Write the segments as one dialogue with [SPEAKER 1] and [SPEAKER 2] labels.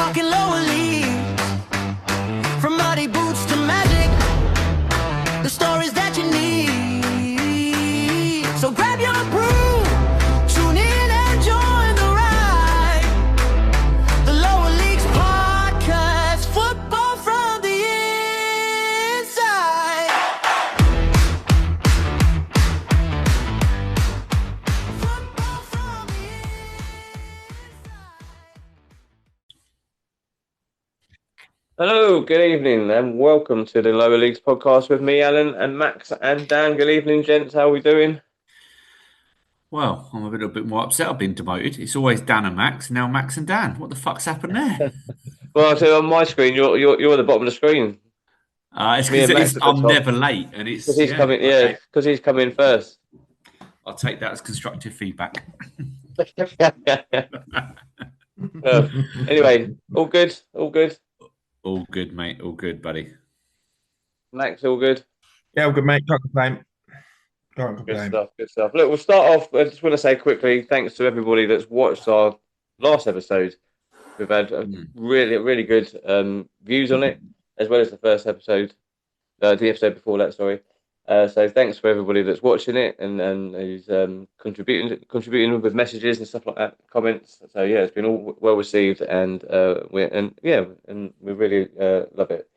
[SPEAKER 1] talking lower league. From muddy boots to magic, the stories that you need. So grab your brew, tune in and join the ride. The Lower Leagues Podcast, football from the inside. Football from the inside.
[SPEAKER 2] Hello, good evening, and welcome to the Lower Leagues podcast with me, Alan, and Max and Dan. Good evening, gents. How are we doing?
[SPEAKER 3] Well, I'm a little bit more upset. I've been demoted. It's always Dan and Max, now Max and Dan. What the fuck's happened there?
[SPEAKER 2] Well, so on my screen, you're at the bottom of the screen
[SPEAKER 3] It's
[SPEAKER 2] Me and
[SPEAKER 3] because
[SPEAKER 2] Max at the
[SPEAKER 3] I'm
[SPEAKER 2] top.
[SPEAKER 3] never late, and it's
[SPEAKER 2] because he's coming.
[SPEAKER 3] okay.
[SPEAKER 2] Yeah, because he's coming first.
[SPEAKER 3] I'll take that as constructive feedback.
[SPEAKER 2] Anyway, all good, all good.
[SPEAKER 3] All good, mate. All good, buddy.
[SPEAKER 2] Max, all good.
[SPEAKER 4] Yeah, well, good mate. Can't complain. Can't
[SPEAKER 2] Good
[SPEAKER 4] complain.
[SPEAKER 2] stuff, good stuff. Look, we'll start off. I just want to say quickly, thanks to everybody that's watched our last episode. We've had really, really good views on it, as well as the first episode, the episode before that. Sorry. So thanks for everybody that's watching it and who's contributing with messages and stuff like that, comments. So yeah, it's been all well received, and we really love it.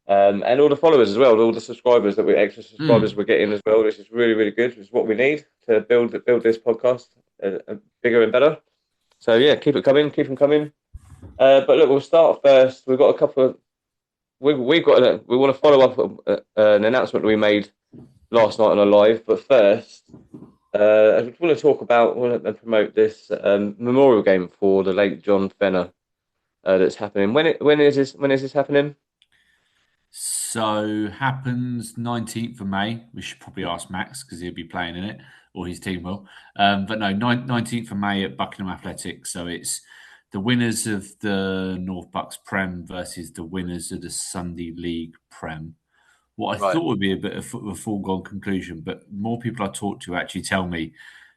[SPEAKER 2] And all the followers as well, all the subscribers extra subscribers we're getting as well. This is really, really good. It's what we need to build this podcast bigger and better. So yeah, keep it coming, keep them coming. But look, we'll start first. We've got a couple of we want to follow up an announcement we made last night on a live. But first, I just want to talk about and promote this memorial game for the late John Fenner that's happening. When is this happening?
[SPEAKER 3] So happens 19th of May. We should probably ask Max because he'll be playing in it, or his team will. But no, 19th of May at Buckingham Athletics. So it's the winners of the North Bucks Prem versus the winners of the Sunday League Prem. What I thought would be a bit of a foregone conclusion, but more people I talk to actually tell me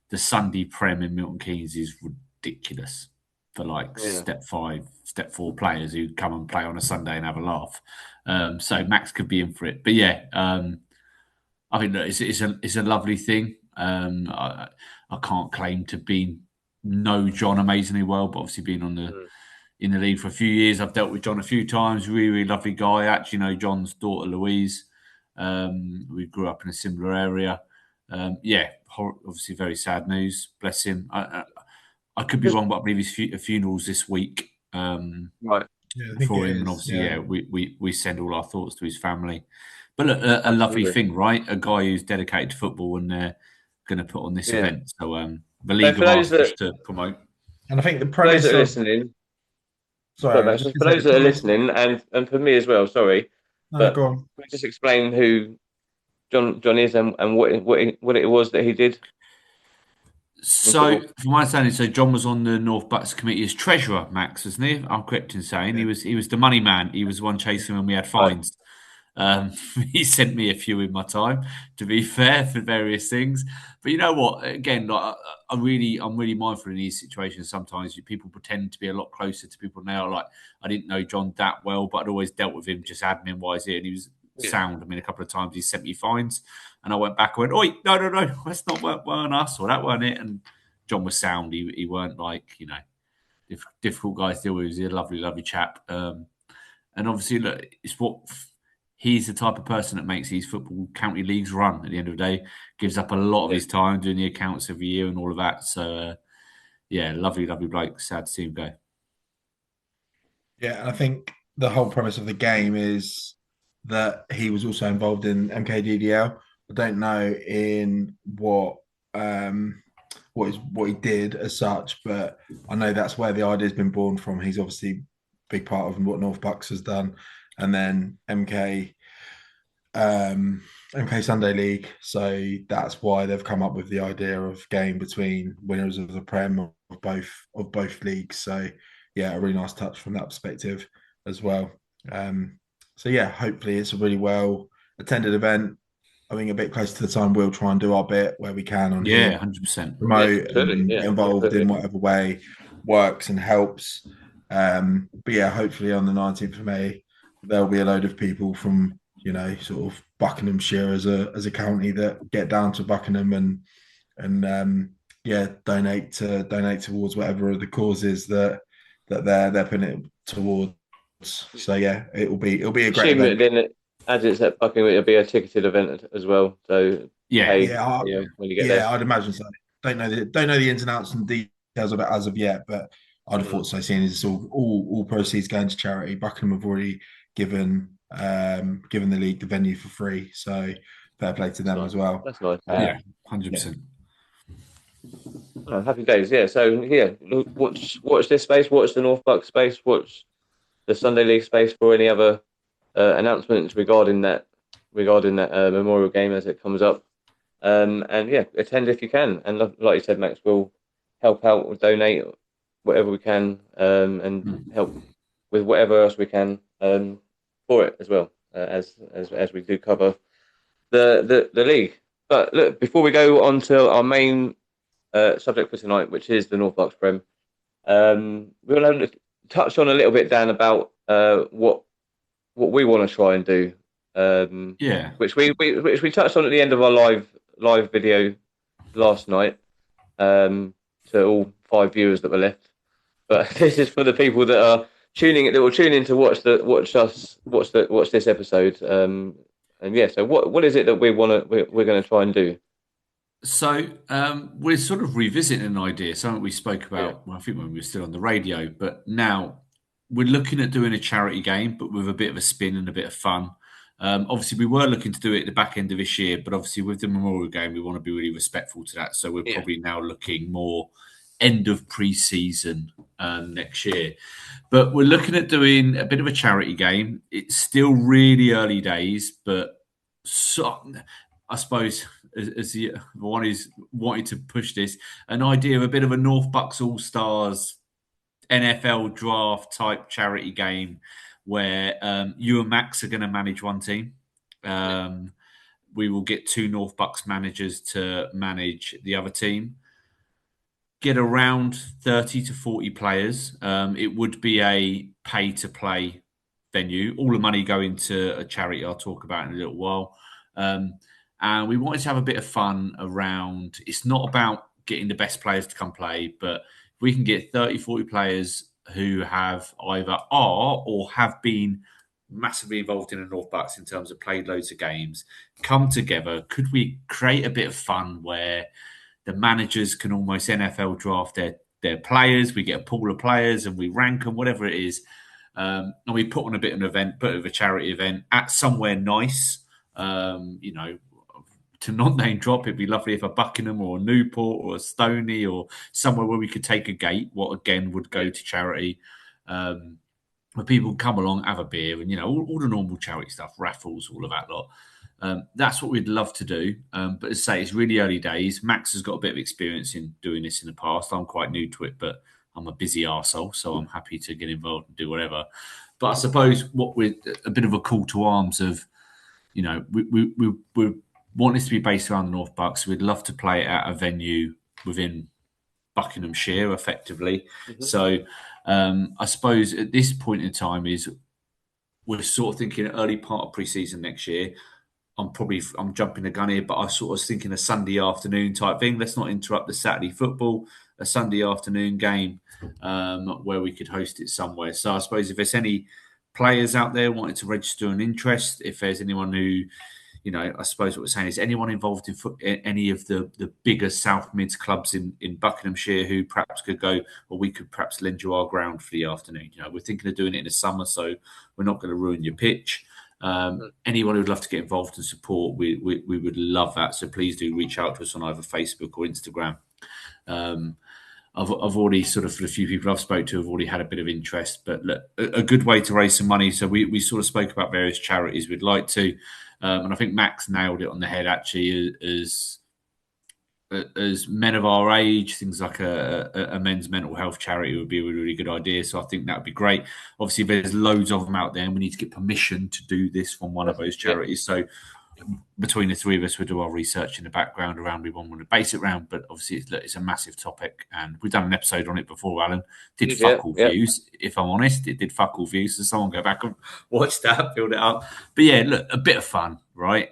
[SPEAKER 3] the Sunday Prem in Milton Keynes is ridiculous for step 5, step 4 players who come and play on a Sunday and have a laugh. So Max could be in for it. But yeah, I think that it's a lovely thing. I can't claim to know John amazingly well, but obviously being in the league for a few years, I've dealt with John a few times. Really, really lovely guy. I actually know John's daughter Louise. We grew up in a similar area. Obviously very sad news. Bless him. I could be wrong, but I believe his funeral's this week.
[SPEAKER 2] Right.
[SPEAKER 4] Yeah,
[SPEAKER 3] For him, and obviously, we send all our thoughts to his family. But look, a lovely thing, right? A guy who's dedicated to football, and they're going to put on this event. So the league have asked us to promote.
[SPEAKER 4] And I think the
[SPEAKER 2] For
[SPEAKER 4] premise
[SPEAKER 2] those that are
[SPEAKER 4] of
[SPEAKER 2] listening,
[SPEAKER 4] sorry,
[SPEAKER 2] Max, for those that are listening, and for me as well. Sorry,
[SPEAKER 4] no, go on.
[SPEAKER 2] can we just explain who John is and what it was that he did?
[SPEAKER 3] So, from my understanding, John was on the North Bucks committee as treasurer, Max, wasn't he? I'm correct in saying he was the money man. He was the one chasing when we had fines. He sent me a few in my time, to be fair, for various things. But you know what? Again, I'm really mindful in these situations. Sometimes people pretend to be a lot closer to people now. Like I didn't know John that well, but I'd always dealt with him just admin wise here, and he was sound. I mean, a couple of times he sent me fines, and I went back and went, "Oi, no, that's not weren't us, or that weren't it." And John was sound. He weren't difficult guy to deal with. He was a lovely, lovely chap. And obviously, look, it's what. He's the type of person that makes these football county leagues run at the end of the day, gives up a lot of his time doing the accounts every year and all of that. So, lovely, lovely bloke. Sad to see him go.
[SPEAKER 4] Yeah, and I think the whole premise of the game is that he was also involved in MKDDL. I don't know in what he did as such, but I know that's where the idea's been born from. He's obviously a big part of what North Bucks has done. And then MK Sunday League. So that's why they've come up with the idea of game between winners of the Prem of both leagues. So yeah, a really nice touch from that perspective as well. Hopefully it's a really well attended event. I think a bit closer to the time we'll try and do our bit where we can on
[SPEAKER 3] 100%.
[SPEAKER 4] promote and get involved in whatever way works and helps. But yeah, hopefully on the 19th of May, there'll be a load of people from, sort of Buckinghamshire as a county that get down to Buckingham and yeah, donate towards whatever the causes that they're putting it towards. So yeah, it'll be a great
[SPEAKER 2] Assume that
[SPEAKER 4] event.
[SPEAKER 2] then, as it's at Buckingham, it'll be a ticketed event as well. So
[SPEAKER 3] Yeah.
[SPEAKER 2] pay,
[SPEAKER 4] Yeah,
[SPEAKER 2] when you get there.
[SPEAKER 4] I'd imagine so. Don't know the ins and outs and details of it as of yet, but I'd have thought so. Seeing as it's all proceeds going to charity, Buckingham have already given the league the venue for free, so fair play to them
[SPEAKER 2] Nice.
[SPEAKER 4] as well.
[SPEAKER 2] That's nice.
[SPEAKER 3] Yeah, 100%.
[SPEAKER 2] Oh, happy days. Yeah. So yeah, watch this space. Watch the North Bucks space. Watch the Sunday League space for any other announcements regarding that memorial game as it comes up. And yeah, attend if you can. And like you said, Max, we'll help out or donate whatever we can, and help with whatever else we can for it as well, as we do cover the league. But look, before we go on to our main subject for tonight, which is the North Bucks Prem, we're going to touch on a little bit, Dan, about what we want to try and do.
[SPEAKER 3] Yeah.
[SPEAKER 2] Which we touched on at the end of our live video last night, to all 5 viewers that were left. But this is for the people that will tune in to watch this episode. And yeah, so what is it that we're going to try and do?
[SPEAKER 3] So we're sort of revisiting an idea, something we spoke about, well, I think when we were still on the radio, but now we're looking at doing a charity game, but with a bit of a spin and a bit of fun. Obviously, we were looking to do it at the back end of this year, but obviously with the Memorial game, we want to be really respectful to that. So we're probably now looking more end of pre-season next year. But we're looking at doing a bit of a charity game. It's still really early days, but I suppose as the one who's wanted to push this, an idea of a bit of a North Bucks All-Stars NFL draft type charity game where you and Max are going to manage one team. We will get 2 North Bucks managers to manage the other team. Get around 30 to 40 players. It would be a pay-to-play venue. All the money going to a charity I'll talk about in a little while. And we wanted to have a bit of fun around. It's not about getting the best players to come play, but if we can get 30, 40 players who have either are or have been massively involved in the North Bucks in terms of played loads of games, come together, could we create a bit of fun where the managers can almost NFL draft their players? We get a pool of players and we rank them, whatever it is. And we put on a bit of a charity event at somewhere nice, to not name drop, it'd be lovely if a Buckingham or a Newport or a Stony or somewhere where we could take a gate, what again would go to charity, where people come along, have a beer, and all the normal charity stuff, raffles, all of that lot. That's what we'd love to do. But as I say, it's really early days. Max has got a bit of experience in doing this in the past. I'm quite new to it, but I'm a busy arsehole, so I'm happy to get involved and do whatever. But I suppose what we're a bit of a call to arms of, we want this to be based around the North Bucks. We'd love to play it at a venue within Buckinghamshire, effectively. Mm-hmm. So I suppose at this point in time we're sort of thinking early part of pre-season next year. I'm jumping the gun here, but I sort of was thinking a Sunday afternoon type thing. Let's not interrupt the Saturday football, a Sunday afternoon game where we could host it somewhere. So I suppose if there's any players out there wanting to register an interest, if there's anyone who, I suppose what we're saying is anyone involved in any of the bigger South Mids clubs in Buckinghamshire who perhaps could go, or we could perhaps lend you our ground for the afternoon. We're thinking of doing it in the summer, so we're not going to ruin your pitch. Anyone who'd love to get involved and support, we would love that. So please do reach out to us on either Facebook or Instagram. I've already sort of, for the few people I've spoke to, have already had a bit of interest, but look, a good way to raise some money. So we sort of spoke about various charities we'd like to. And I think Max nailed it on the head, actually, as men of our age, things like a men's mental health charity would be a really, really good idea. So I think that would be great. Obviously, there's loads of them out there, and we need to get permission to do this from one of those charities. So between the three of us, we'll do our research in the background around we want to base it around. But obviously, it's a massive topic, and we've done an episode on it before. Alan did fuck all views. If I'm honest, it did fuck all views. So someone go back and watch that, build it up. But yeah, look, a bit of fun, right?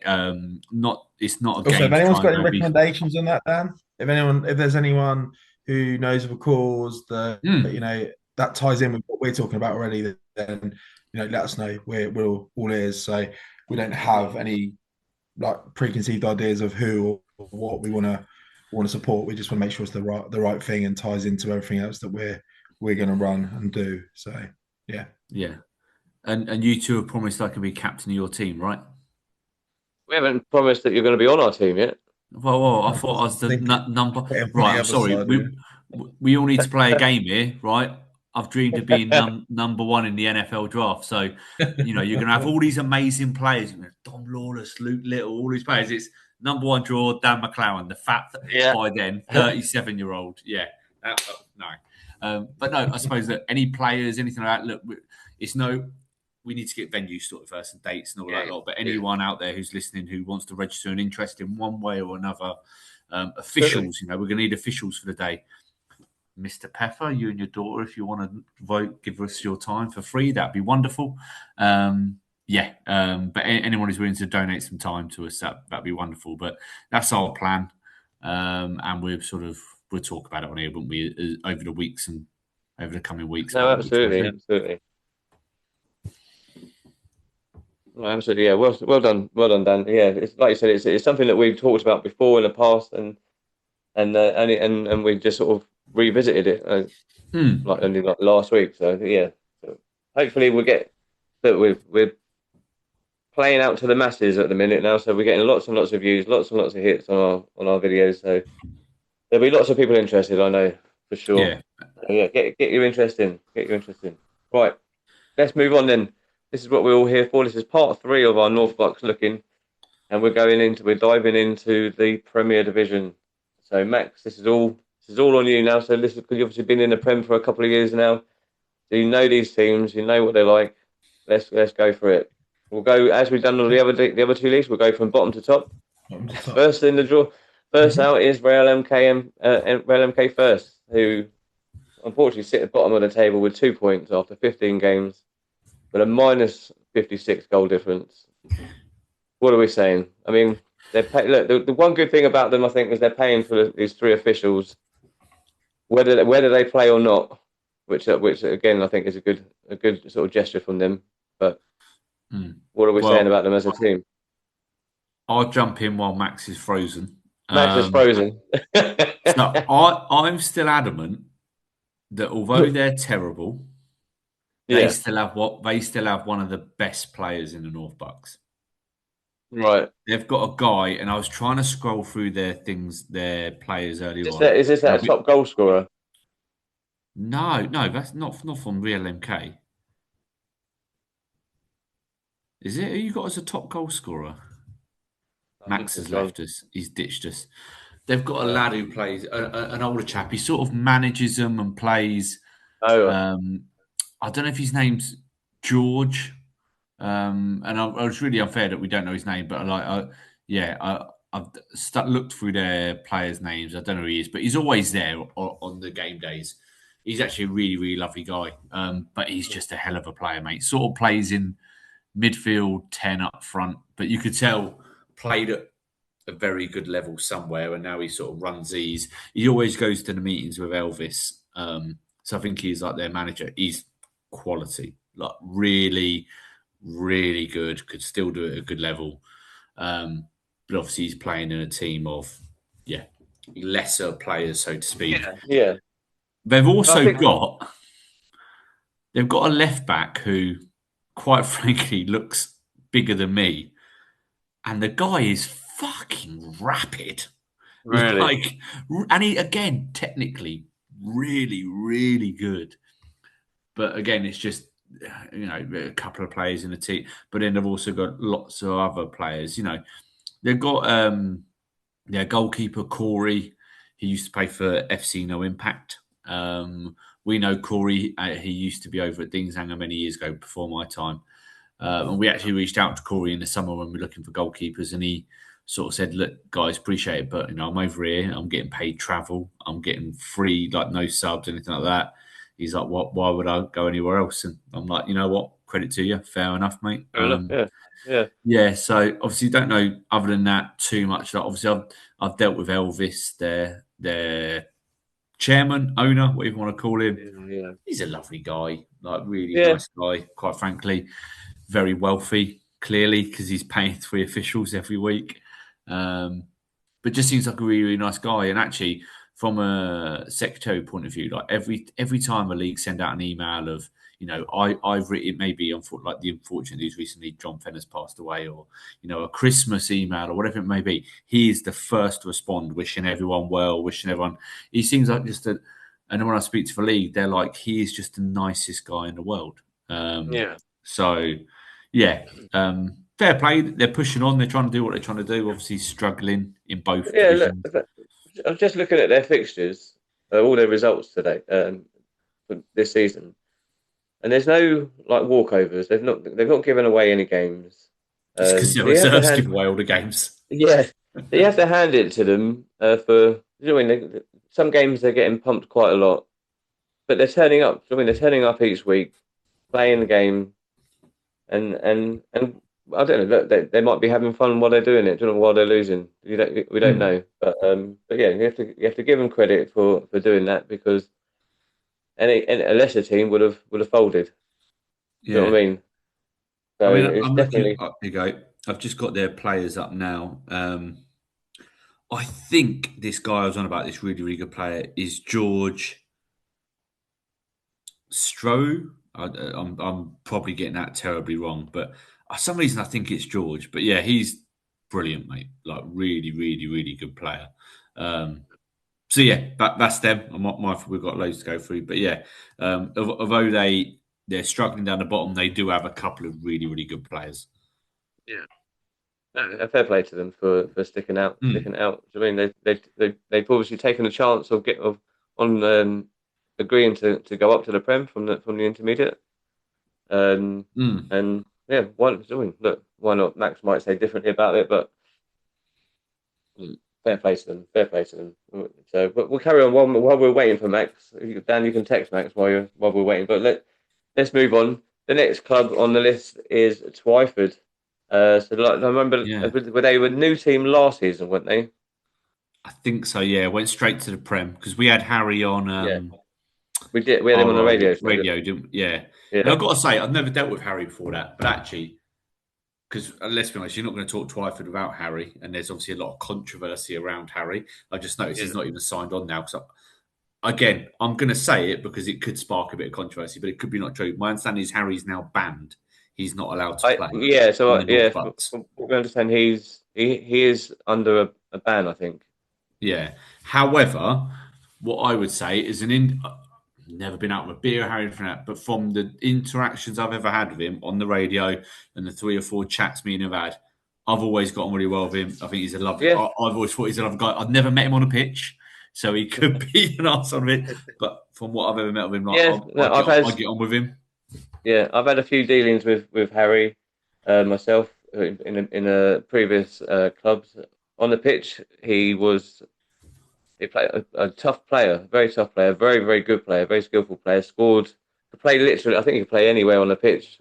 [SPEAKER 3] It's not a game.
[SPEAKER 4] Also, if anyone's got any recommendations on that, Dan, if there's anyone who knows of a cause that that ties in with what we're talking about already, then let us know. We're all ears. So we don't have any like preconceived ideas of who or what we want to support. We just want to make sure it's the right thing and ties into everything else that we're going to run and do. So yeah.
[SPEAKER 3] And you two have promised I can be captain of your team, right?
[SPEAKER 2] We haven't promised that you're going to be on our team yet.
[SPEAKER 3] Well, I thought I was the number. Right, I'm sorry. We all need to play a game here, right? I've dreamed of being number one in the NFL draft. So, you're going to have all these amazing players. Dom Lawless, Luke Little, all these players. It's number one draw, Dan McClowan, the fat by then, 37-year-old. Yeah. No. But no, I suppose that any players, anything like that, look, we need to get venues sorted first and dates and all that lot. But anyone out there who's listening who wants to register an interest in one way or another, officials, we're going to need officials for the day. Mr. Peffer, you and your daughter, if you want to vote, give us your time for free. That'd be wonderful. But anyone who's willing to donate some time to us, that'd be wonderful. But that's our plan. And we'll talk about it on here, won't we, over the weeks and over the coming weeks.
[SPEAKER 2] No, absolutely. No, absolutely, yeah. Well done, Dan. Yeah, it's like you said, it's something that we've talked about before in the past, and we just sort of revisited it like only like last week. So yeah, hopefully we'll get that. We're playing out to the masses at the minute now, so we're getting lots and lots of views, lots and lots of hits on our videos. So there'll be lots of people interested, I know for sure.
[SPEAKER 3] Yeah,
[SPEAKER 2] so yeah. Get your interest in. Right, let's move on then. This is what we're all here for. This is part 3 of our North Bucks looking, and we're diving into the Premier Division. So Max, this is all on you now. So listen, because you've obviously been in the Prem for a couple of years now, so you know these teams, you know what they're like. Let's go for it. We'll go as we've done on the other 2 leagues. We'll go from bottom to top. First in the draw. First out is Real MK first, who unfortunately sit at the bottom of the table with 2 points after 15 games. But a minus 56 goal difference. What are we saying? I mean, look, the one good thing about them, I think, is they're paying for these 3 officials, whether they play or not, which again I think is a good sort of gesture from them. But what are we saying about them as a team?
[SPEAKER 3] I'll jump in while Max is frozen.
[SPEAKER 2] Max is frozen.
[SPEAKER 3] So I'm still adamant that although they're terrible. They still have one of the best players in the North Bucks.
[SPEAKER 2] Right.
[SPEAKER 3] They've got a guy, and I was trying to scroll through their players earlier on.
[SPEAKER 2] Is this a top goal scorer?
[SPEAKER 3] No, that's not from Real MK. Is it? Who you got as a top goal scorer? Max has left us. He's ditched us. They've got a lad who plays, an older chap. He sort of manages them and plays. I don't know if his name's George, and I was really unfair that we don't know his name. But I've looked through their players' names. I don't know who he is, but he's always there on the game days. He's actually a really, really lovely guy, but he's just a hell of a player, mate. Sort of plays in midfield, 10 up front, but you could tell played at a very good level somewhere, and now he sort of runs these. He always goes to the meetings with Elvis, so I think he's like their manager. He's quality, like really, really good. Could still do it at a good level, but obviously he's playing in a team of lesser players, so to speak.
[SPEAKER 2] Yeah.
[SPEAKER 3] They've also got a left back who, quite frankly, looks bigger than me, and the guy is fucking rapid.
[SPEAKER 2] Really,
[SPEAKER 3] and he again technically really, really good. But again, it's just, a couple of players in the team. But then they've also got lots of other players. They've got their goalkeeper, Corey. He used to play for FC No Impact. We know Corey. He used to be over at Dingshanger many years ago before my time. And we actually reached out to Corey in the summer when we were looking for goalkeepers, and he sort of said, "Look, guys, appreciate it, but I'm over here. I'm getting paid travel. I'm getting free, like no subs, anything like that." He's like, "What? Why would I go anywhere else?" And I'm like, "You know what? Credit to you. Fair enough, mate."
[SPEAKER 2] Fair enough. Yeah.
[SPEAKER 3] Yeah, so obviously don't know other than that too much. Like obviously I've dealt with Elvis, their chairman, owner, whatever you want to call him.
[SPEAKER 2] Yeah.
[SPEAKER 3] He's a lovely guy, like really
[SPEAKER 2] Yeah.
[SPEAKER 3] nice guy, quite frankly. Very wealthy, clearly, because he's paying 3 officials every week. But just seems like a really, really nice guy. And actually, from a secretary point of view, like every time a league send out an email of, I've written maybe like the unfortunate news recently, John Fenner's passed away, or a Christmas email or whatever it may be. He is the first to respond, wishing everyone well, wishing everyone. He seems like and when I speak to the league, they're like, he is just the nicest guy in the world.
[SPEAKER 2] Yeah.
[SPEAKER 3] So, yeah, fair play. They're pushing on. They're trying to do what they're trying to do. Obviously, struggling in both
[SPEAKER 2] Yeah.
[SPEAKER 3] divisions.
[SPEAKER 2] I'm just looking at their fixtures, all their results today, for this season, and there's no like walkovers. They've not given away any games.
[SPEAKER 3] It's because their reserves give away all the games.
[SPEAKER 2] Yeah, so you have to hand it to them for. Some games they're getting pumped quite a lot, but they're turning up. They're turning up each week, playing the game, and I don't know. They might be having fun while they're doing it. While they're losing. We don't know. But yeah, you have to give them credit for doing that, because a lesser team would have folded.
[SPEAKER 3] Yeah.
[SPEAKER 2] You know what I mean? So it's
[SPEAKER 3] I'm
[SPEAKER 2] definitely.
[SPEAKER 3] looking. Here you go. I've just got their players up now. I think this guy I was on about, this really, really good player, is George Stroh. I'm probably getting that terribly wrong, but for some reason I think it's George. But yeah, he's brilliant, mate. Like really, really, really good player. So yeah, that's them. I'm not mindful we've got loads to go through, but yeah, although they're struggling down the bottom, they do have a couple of really, really good players.
[SPEAKER 2] Yeah. A fair play to them for sticking out. Sticking out. I mean, they've obviously taken a chance on agreeing to go up to the Prem from the intermediate. And yeah, look, why not? Max might say differently about it, but fair play to them. Fair play to them. So, but we'll carry on while we're waiting for Max. Dan, you can text Max while we're waiting. But let's move on. The next club on the list is Twyford. So like, I remember, they were a new team last season, weren't they?
[SPEAKER 3] I think so. Yeah, went straight to the Prem because we had Harry on.
[SPEAKER 2] We did. We had him on the radio.
[SPEAKER 3] Didn't we? Yeah. And I've got to say, I've never dealt with Harry before that, but actually, because let's be honest, you're not going to talk Twyford without Harry, and there's obviously a lot of controversy around Harry. I just noticed he's not even signed on now. Because again, I'm going to say it because it could spark a bit of controversy, but it could be not true. My understanding is Harry's now banned. He's not allowed to play.
[SPEAKER 2] So we understand he is under a ban, I think.
[SPEAKER 3] Yeah. However, what I would say is never been out with a beer or Harry from that, but from the interactions I've ever had with him on the radio and the 3 or 4 chats me and him have had, I've always gotten really well with him. I think he's a lovely. I've always thought he's a lovely guy. I've never met him on a pitch, so he could be an arse on it. But from what I've ever met with him, I get on with him.
[SPEAKER 2] Yeah, I've had a few dealings with Harry myself in a previous clubs. On the pitch, he played a tough player, very tough player, very, very good player, very skillful player. Scored, could play literally. I think he could play anywhere on the pitch,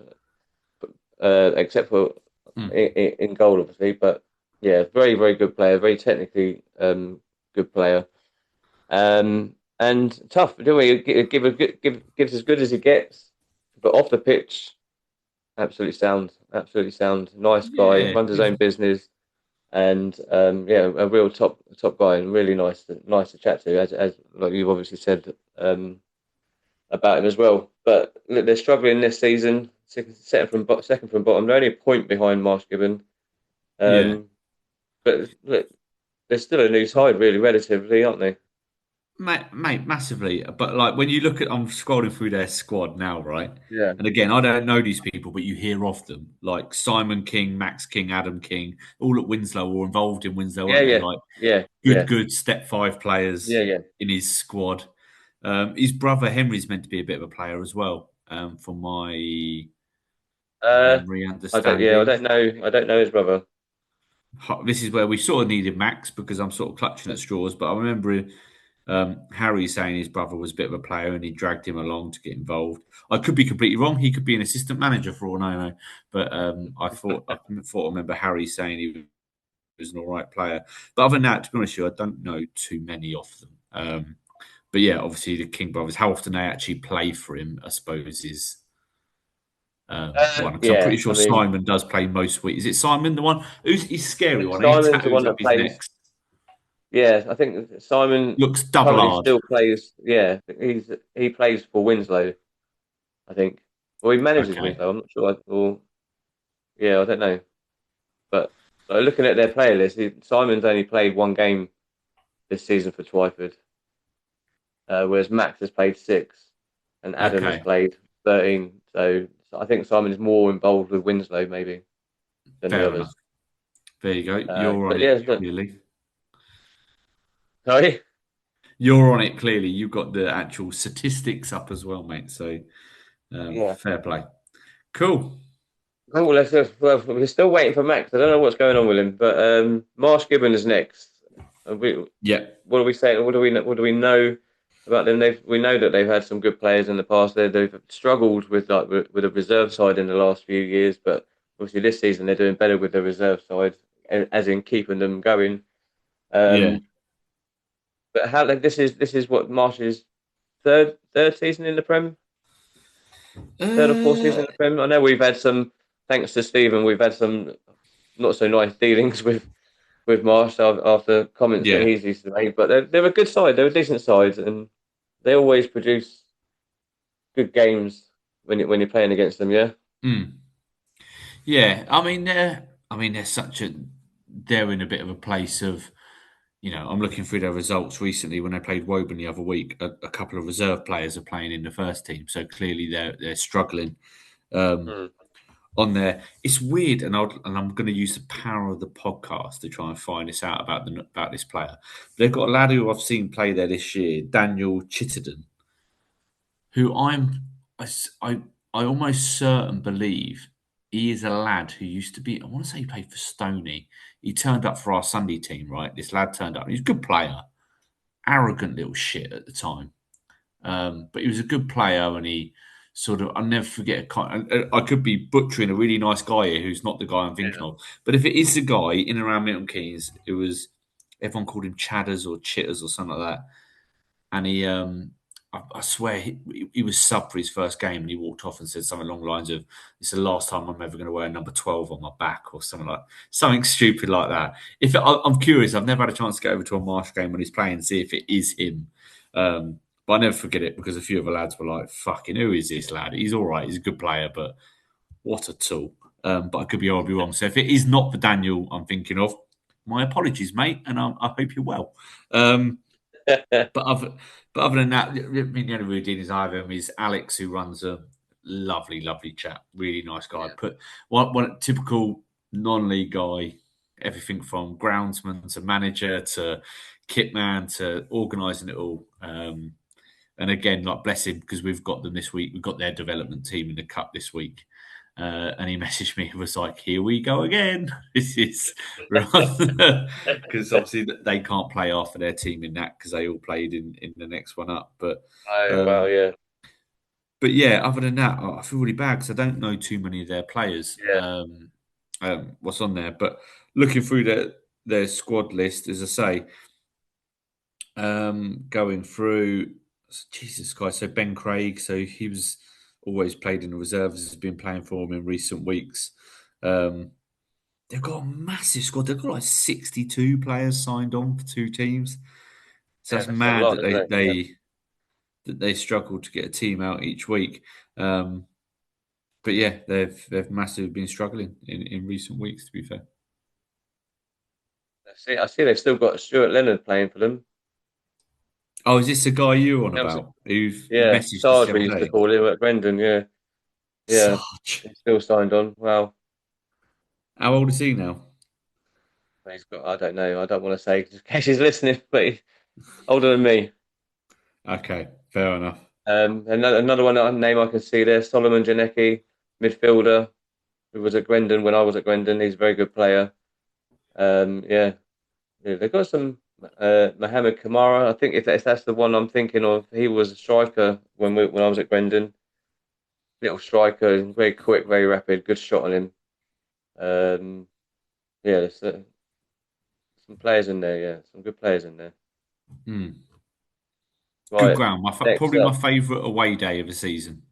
[SPEAKER 2] except for in goal, obviously. But yeah, very, very good player, very technically good player, and tough. Don't we gives as good as he gets. But off the pitch, absolutely sound. Nice guy, runs his own business, and a real top guy, and really nice to chat to, as like you've obviously said about him as well. But look, they're struggling this season, second from bottom. They're only a point behind Marsh Gibbon, but look, they're still a new side, really, relatively, aren't they?
[SPEAKER 3] Mate, massively. But like when you look at, I'm scrolling through their squad now, right?
[SPEAKER 2] Yeah.
[SPEAKER 3] And again, I don't know these people, but you hear of them, like Simon King, Max King, Adam King, all at Winslow or involved in Winslow. Good step 5 players in his squad. His brother Henry's meant to be a bit of a player as well. From my memory understanding.
[SPEAKER 2] I don't know. I don't know his brother.
[SPEAKER 3] This is where we sort of needed Max because I'm sort of clutching at straws. But I remember Harry saying his brother was a bit of a player and he dragged him along to get involved. I could be completely wrong. He could be an assistant manager for all I know. But I remember Harry saying he was an all right player. But other than that, to be honest with you, I don't know too many of them. But yeah, obviously the King brothers, how often they actually play for him, I suppose, is one. Because I'm pretty sure Simon does play most weeks. Is it Simon the one? He's scary one? He
[SPEAKER 2] Simon's the one
[SPEAKER 3] tattoos up
[SPEAKER 2] that
[SPEAKER 3] his
[SPEAKER 2] plays.
[SPEAKER 3] neck.
[SPEAKER 2] Yeah, I think Simon
[SPEAKER 3] Looks double
[SPEAKER 2] currently
[SPEAKER 3] hard.
[SPEAKER 2] still plays. Yeah, he plays for Winslow, I think. Or he manages
[SPEAKER 3] Okay.
[SPEAKER 2] Winslow. I'm not sure. I don't know. But looking at their player list, Simon's only played one game this season for Twyford, whereas Max has played 6 and Adam has
[SPEAKER 3] Okay.
[SPEAKER 2] played 13. So I think Simon is more involved with Winslow maybe than the
[SPEAKER 3] Fair
[SPEAKER 2] others.
[SPEAKER 3] enough. There you go. You're on
[SPEAKER 2] yeah,
[SPEAKER 3] it clearly.
[SPEAKER 2] Sorry?
[SPEAKER 3] You're on it clearly. You've got the actual statistics up as well, mate. So
[SPEAKER 2] Yeah.
[SPEAKER 3] fair play. Cool.
[SPEAKER 2] Oh, we're still waiting for Max. I don't know what's going on with him, but Marsh Gibbon is next.
[SPEAKER 3] Yeah.
[SPEAKER 2] What are we saying? What do we know about them? We know that they've had some good players in the past. They've struggled with a reserve side in the last few years, but obviously this season they're doing better with the reserve side, as in keeping them going.
[SPEAKER 3] Yeah.
[SPEAKER 2] But how this is what Marsh's third season in the Prem, third or fourth season in the Prem. I know we've had some, thanks to Stephen, we've had some not so nice dealings with Marsh after comments that he's used to make, but they're a good side. They're a decent side, and they always produce good games when you're playing against them. Yeah.
[SPEAKER 3] Yeah. They're in a bit of a place of, I'm looking through their results recently when they played Woburn the other week. A couple of reserve players are playing in the first team, so clearly they're struggling. On there, it's weird, and I'm going to use the power of the podcast to try and find this out about this player. They've got a lad who I've seen play there this year, Daniel Chittenden, who I almost certain believe he is a lad who used to be. I want to say he played for Stony. He turned up for our Sunday team, right? This lad turned up. He's a good player, arrogant little shit at the time, but he was a good player, and he sort of, I'll never forget. I could be butchering a really nice guy here who's not the guy I'm thinking of. But if it is the guy in and around Milton Keynes, it was, everyone called him Chadders or Chitters or something like that. And he, I swear, he was sub for his first game, and he walked off and said something along the lines of, "It's the last time I'm ever going to wear number 12 on my back," or something stupid like that. I'm curious, I've never had a chance to get over to a Marsh game when he's playing and see if it is him. But I never forget it because a few of the lads were like, "Fucking, who is this lad? He's all right. He's a good player, but what a tool." But I could be horribly wrong. So if it is not the Daniel I'm thinking of, my apologies, mate, and I hope you're well. But other than that, the only really dealings I have him is Alex, who runs a lovely, lovely chap, really nice guy. Put one typical non-league guy, everything from groundsman to manager to kitman to organising it all. And again, like, bless him, because we've got them this week. We've got their development team in the cup this week. And he messaged me and was like, "Here we go again." This is because obviously they can't play after their team in that because they all played in the next one up. But
[SPEAKER 2] yeah.
[SPEAKER 3] But yeah, other than that, I feel really bad because I don't know too many of their players.
[SPEAKER 2] Yeah.
[SPEAKER 3] What's on there? But looking through their squad list, as I say, going through, Jesus Christ. So Ben Craig, so he was always played in the reserves, has been playing for them in recent weeks. They've got a massive squad. They've got like 62 players signed on for 2 teams. So that's mad
[SPEAKER 2] lot,
[SPEAKER 3] that they struggle to get a team out each week. But yeah, they've massively been struggling in recent weeks, to be fair.
[SPEAKER 2] I see they've still got Stuart Leonard playing for them.
[SPEAKER 3] Oh, is this the guy you're on about? Who've messaged
[SPEAKER 2] Sarge,
[SPEAKER 3] us
[SPEAKER 2] we used to call him at Brendan. Yeah.
[SPEAKER 3] Sarge.
[SPEAKER 2] He's still signed on. Wow.
[SPEAKER 3] How old is he now?
[SPEAKER 2] He's got, I don't know. I don't want to say in case he's listening, but he's older than me.
[SPEAKER 3] Okay, fair enough.
[SPEAKER 2] Another name I can see there, Solomon Janecki, midfielder. who was at Grendon when I was at Grendon. He's a very good player. Yeah, they've got some Mohamed Kamara. I think if that's the one I'm thinking of, he was a striker when I was at Grendon. Little striker, very quick, very rapid, good shot on him. Yeah, there's some players in there. Yeah, some good players in there.
[SPEAKER 3] Good
[SPEAKER 2] Right,
[SPEAKER 3] ground.
[SPEAKER 2] next
[SPEAKER 3] Probably my
[SPEAKER 2] up,
[SPEAKER 3] favourite away day of the season.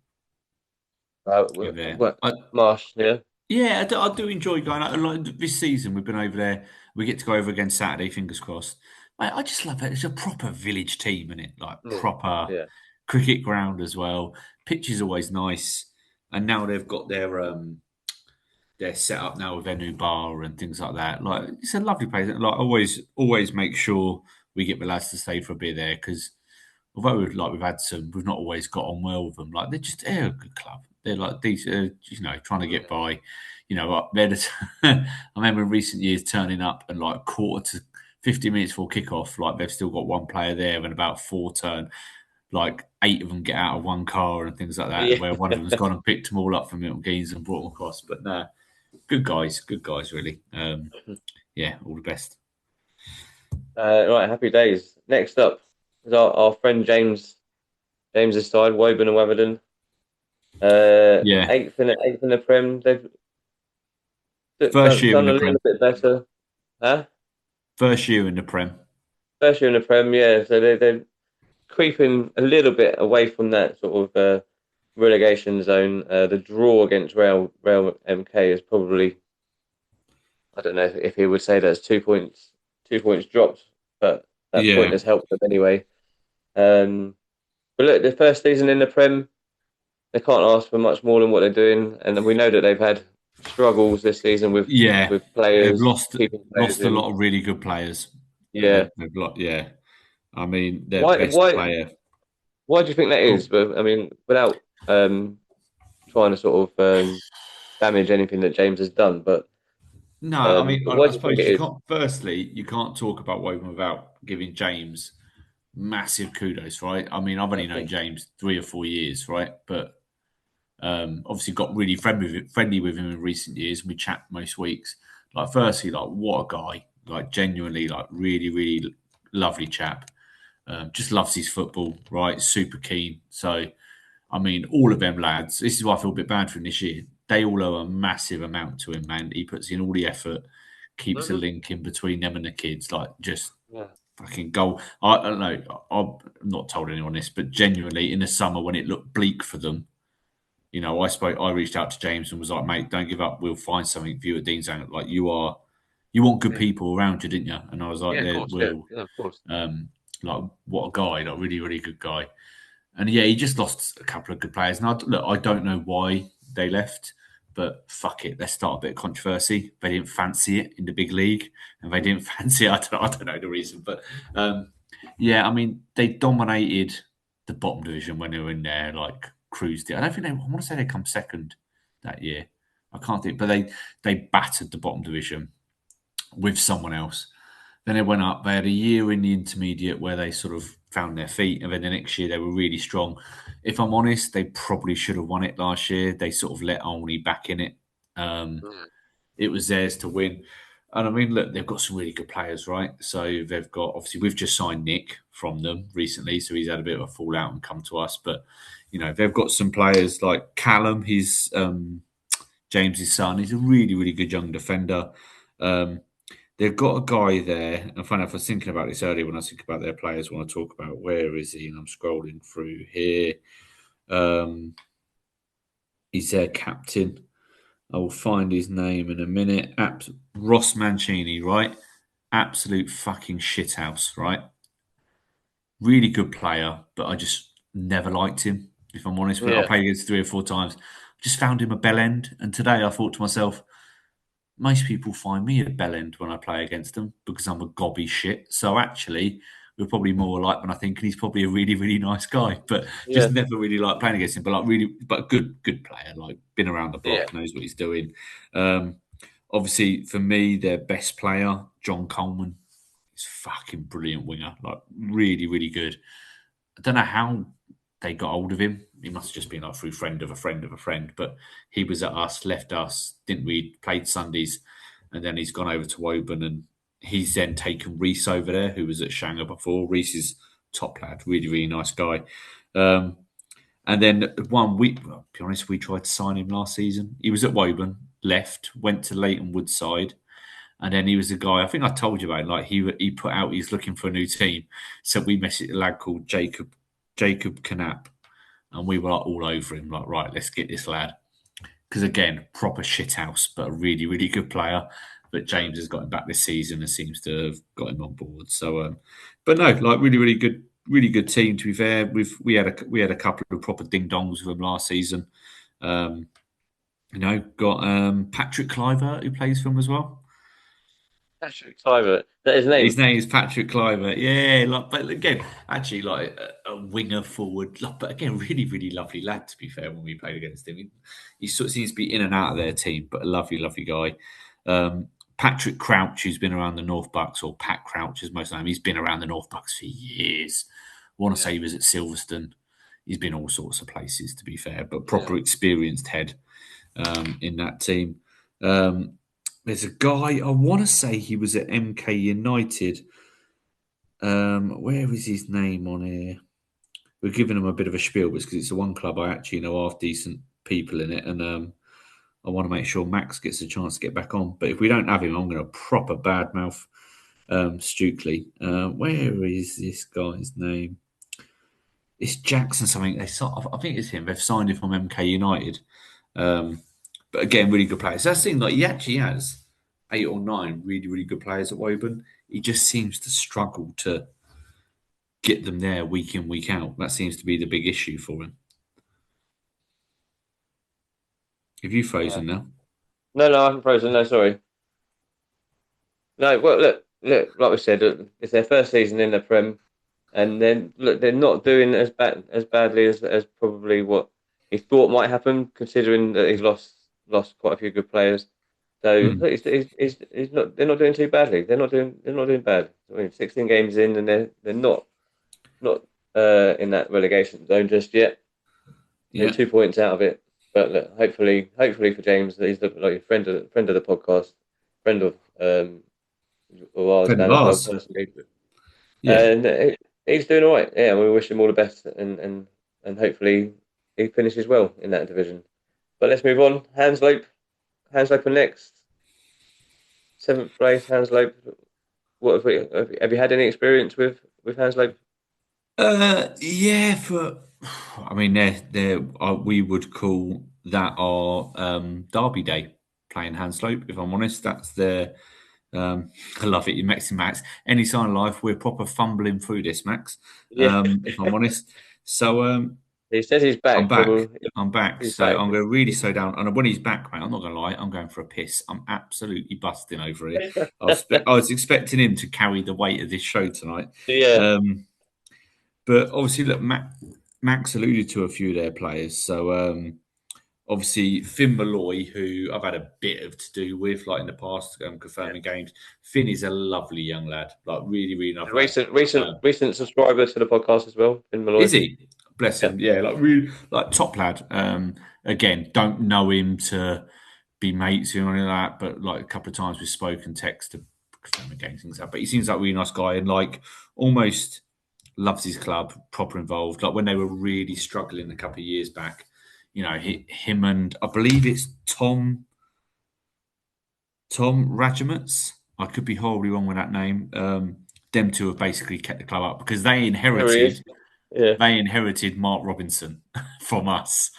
[SPEAKER 3] Over there.
[SPEAKER 2] what Marsh? Yeah,
[SPEAKER 3] Yeah, I do enjoy going out. Like this season, we've been over there. We get to go over again Saturday, fingers crossed. Mate, I just love it. It's a proper village team, isn't it? Like proper
[SPEAKER 2] yeah,
[SPEAKER 3] cricket ground as well. Pitch is always nice. And now they've got their set up now with their new bar and things like that. Like it's a lovely place. Like always make sure we get the lads to stay for a bit there because although we've had some, we've not always got on well with them. Like they're a good club. They're like these, trying to get by. They're I remember in recent years turning up and like quarter to 50 minutes before kickoff, like they've still got one player there and about four turn. Like 8 of them get out of one car and things like that,
[SPEAKER 2] yeah.
[SPEAKER 3] where one of them's gone and picked them all up from Milton Keynes and brought them across. But no, good guys, really. Yeah, all the best.
[SPEAKER 2] Right, happy days. Next up is our friend James. James's side, Woburn and Weatherden.
[SPEAKER 3] Yeah.
[SPEAKER 2] Eighth in the Prem. They've
[SPEAKER 3] First year in
[SPEAKER 2] done a
[SPEAKER 3] the Prem.
[SPEAKER 2] little bit better. Huh?
[SPEAKER 3] First year in the Prem.
[SPEAKER 2] First year in the Prem, yeah. So they're creeping a little bit away from that sort of relegation zone. The draw against Rail MK is probably, I don't know if he would say that's 2 points dropped, but that point has helped them anyway. But look, the first season in the Prem, they can't ask for much more than what they're doing, and we know that they've had struggles this season with players.
[SPEAKER 3] They've lost
[SPEAKER 2] players
[SPEAKER 3] a lot of really good players.
[SPEAKER 2] Yeah,
[SPEAKER 3] I mean, their best player.
[SPEAKER 2] Why do you think that is? But I mean, without trying to sort of damage anything that James has done, but
[SPEAKER 3] no, I mean, I suppose
[SPEAKER 2] you
[SPEAKER 3] can't. Firstly, you can't talk about Wogan without giving James massive kudos, right? I mean, I've only known James 3 or 4 years, right? But obviously got really friendly with him in recent years. We chat most weeks. Like, firstly, like what a guy! Like, genuinely, like really, really lovely chap. Just loves his football, right? Super keen. So, I mean, all of them lads. This is why I feel a bit bad for him this year. They all owe a massive amount to him, man. He puts in all the effort, keeps a link in between them and the kids. Like, just fucking goal. I don't know. I've not told anyone this, but genuinely, in the summer when it looked bleak for them, I reached out to James and was like, mate, don't give up. We'll find something for you at Dean's Zone. Like, you want good people around you, didn't you? And I was like,
[SPEAKER 2] of course.
[SPEAKER 3] Like, what a guy, like really, really good guy. And yeah, he just lost a couple of good players. And I don't know why they left, but fuck it, let's start a bit of controversy. They didn't fancy it in the big league, and they didn't fancy it. I don't know the reason, but yeah, I mean, they dominated the bottom division when they were in there, like cruised it. I don't think I want to say they come second that year. I can't think, but they battered the bottom division with someone else. Then they went up. They had a year in the intermediate where they sort of found their feet, and then the next year they were really strong. If I'm honest, they probably should have won it last year. They sort of let Olney back in it. It was theirs to win. And I mean, look, they've got some really good players, right? So they've got, obviously, we've just signed Nick from them recently, so he's had a bit of a fallout and come to us. But, they've got some players like Callum, he's James's son. He's a really, really good young defender. They've got a guy there. I find out I was thinking about this earlier when I was thinking about their players. I want to talk about where is he, and I'm scrolling through here. He's their captain. I will find his name in a minute. Ross Mancini, right? Absolute fucking shithouse, right? Really good player, but I just never liked him, if I'm honest. I played against 3 or 4 times. Just found him a bell end. And today I thought to myself, most people find me a bell end when I play against them because I'm a gobby shit. So actually, we're probably more alike than I think, and he's probably a really, really nice guy. But just never really like playing against him. But good player. Like, been around the block, knows what he's doing. Obviously, for me, their best player, John Coleman, is fucking brilliant winger. Like, really, really good. I don't know how they got hold of him. He must have just been like through friend of a friend of a friend. But he was at us, left us, didn't read, played Sundays, and then he's gone over to Woburn, and he's then taken Reese over there, who was at Shanger before. Reese is top lad, really, really nice guy. And then 1 week, well, to be honest, we tried to sign him last season. He was at Woburn, left, went to Leighton Woodside. And then he was a guy, I think I told you about, like he put out, he's looking for a new team. So we messaged a lad called Jacob Knapp, and we were like all over him, like, right, let's get this lad. Because again, proper shithouse, but a really, really good player. But James has got him back this season and seems to have got him on board. So, but no, like really good team. To be fair, we had a couple of proper ding dongs with them last season. Got Patrick Cliver who plays for them as well.
[SPEAKER 2] Patrick Cliver. That his name?
[SPEAKER 3] His name is Patrick Cliver. Yeah, but again, actually, like a winger forward. But again, really, really lovely lad. To be fair, when we played against him, he sort of seems to be in and out of their team, but a lovely, lovely guy. Patrick Crouch, who's been around the North Bucks, or Pat Crouch, as most of them, he's been around the North Bucks for years. I want to say he was at Silverstone. He's been all sorts of places, to be fair, but proper experienced head in that team. There's a guy, I want to say he was at MK United. Where is his name on here? We're giving him a bit of a spiel because it's the one club I actually know half decent people in it. And I want to make sure Max gets a chance to get back on. But if we don't have him, I'm going to proper badmouth Stukely. Where is this guy's name? It's Jackson something. I think it's him. They've signed him from MK United. But again, really good players. That seems like he actually has 8 or 9 really, really good players at Woburn. He just seems to struggle to get them there week in, week out. That seems to be the big issue for him. Have you frozen now?
[SPEAKER 2] No, I haven't frozen. No, sorry. No, well, look. Like we said, it's their first season in the Prem, and then they're not doing as badly as probably what he thought might happen, considering that he's lost quite a few good players. So he's not. They're not doing too badly. They're not doing bad. I mean, 16 games in, and they're not in that relegation zone just yet.
[SPEAKER 3] Yeah.
[SPEAKER 2] They're 2 points out of it. But look, hopefully for James, he's like a friend of the podcast, friend of ours,
[SPEAKER 3] Friend of
[SPEAKER 2] Dan, as well,
[SPEAKER 3] ours.
[SPEAKER 2] personally.
[SPEAKER 3] Yeah.
[SPEAKER 2] And he's doing all right. Yeah, we wish him all the best, and hopefully he finishes well in that division. But let's move on. Hanslope are next. 7th place, Hanslope. What have you had any experience with Hanslope?
[SPEAKER 3] Yeah, I mean, we would call that our Derby day, playing Hanslope. If I'm honest, that's their. I love it. You Max. Any sign of life, we're proper fumbling through this, Max.
[SPEAKER 2] Yeah.
[SPEAKER 3] If I'm honest. So
[SPEAKER 2] He says he's back.
[SPEAKER 3] I'm back.
[SPEAKER 2] He's
[SPEAKER 3] So
[SPEAKER 2] back.
[SPEAKER 3] I'm going to really slow down. And when he's back, mate, I'm not going to lie, I'm going for a piss. I'm absolutely busting over here. I was expecting him to carry the weight of this show tonight.
[SPEAKER 2] Yeah.
[SPEAKER 3] But obviously, look, Max alluded to a few of their players. So obviously, Finn Malloy, who I've had a bit of to do with, like in the past, confirming games. Finn is a lovely young lad, like really, really nice.
[SPEAKER 2] Recent subscriber to the podcast as well, Finn Malloy.
[SPEAKER 3] Is he? Bless him. Yeah, like really, like top lad. Again, don't know him to be mates or anything like that, but like a couple of times we've spoken, text to confirm games, things like that. But he seems like a really nice guy and like almost loves his club, proper involved. Like when they were really struggling a couple of years back, you know, him and I believe it's Tom Rajamets. I could be horribly wrong with that name. Them two have basically kept the club up because they inherited Mark Robinson from us.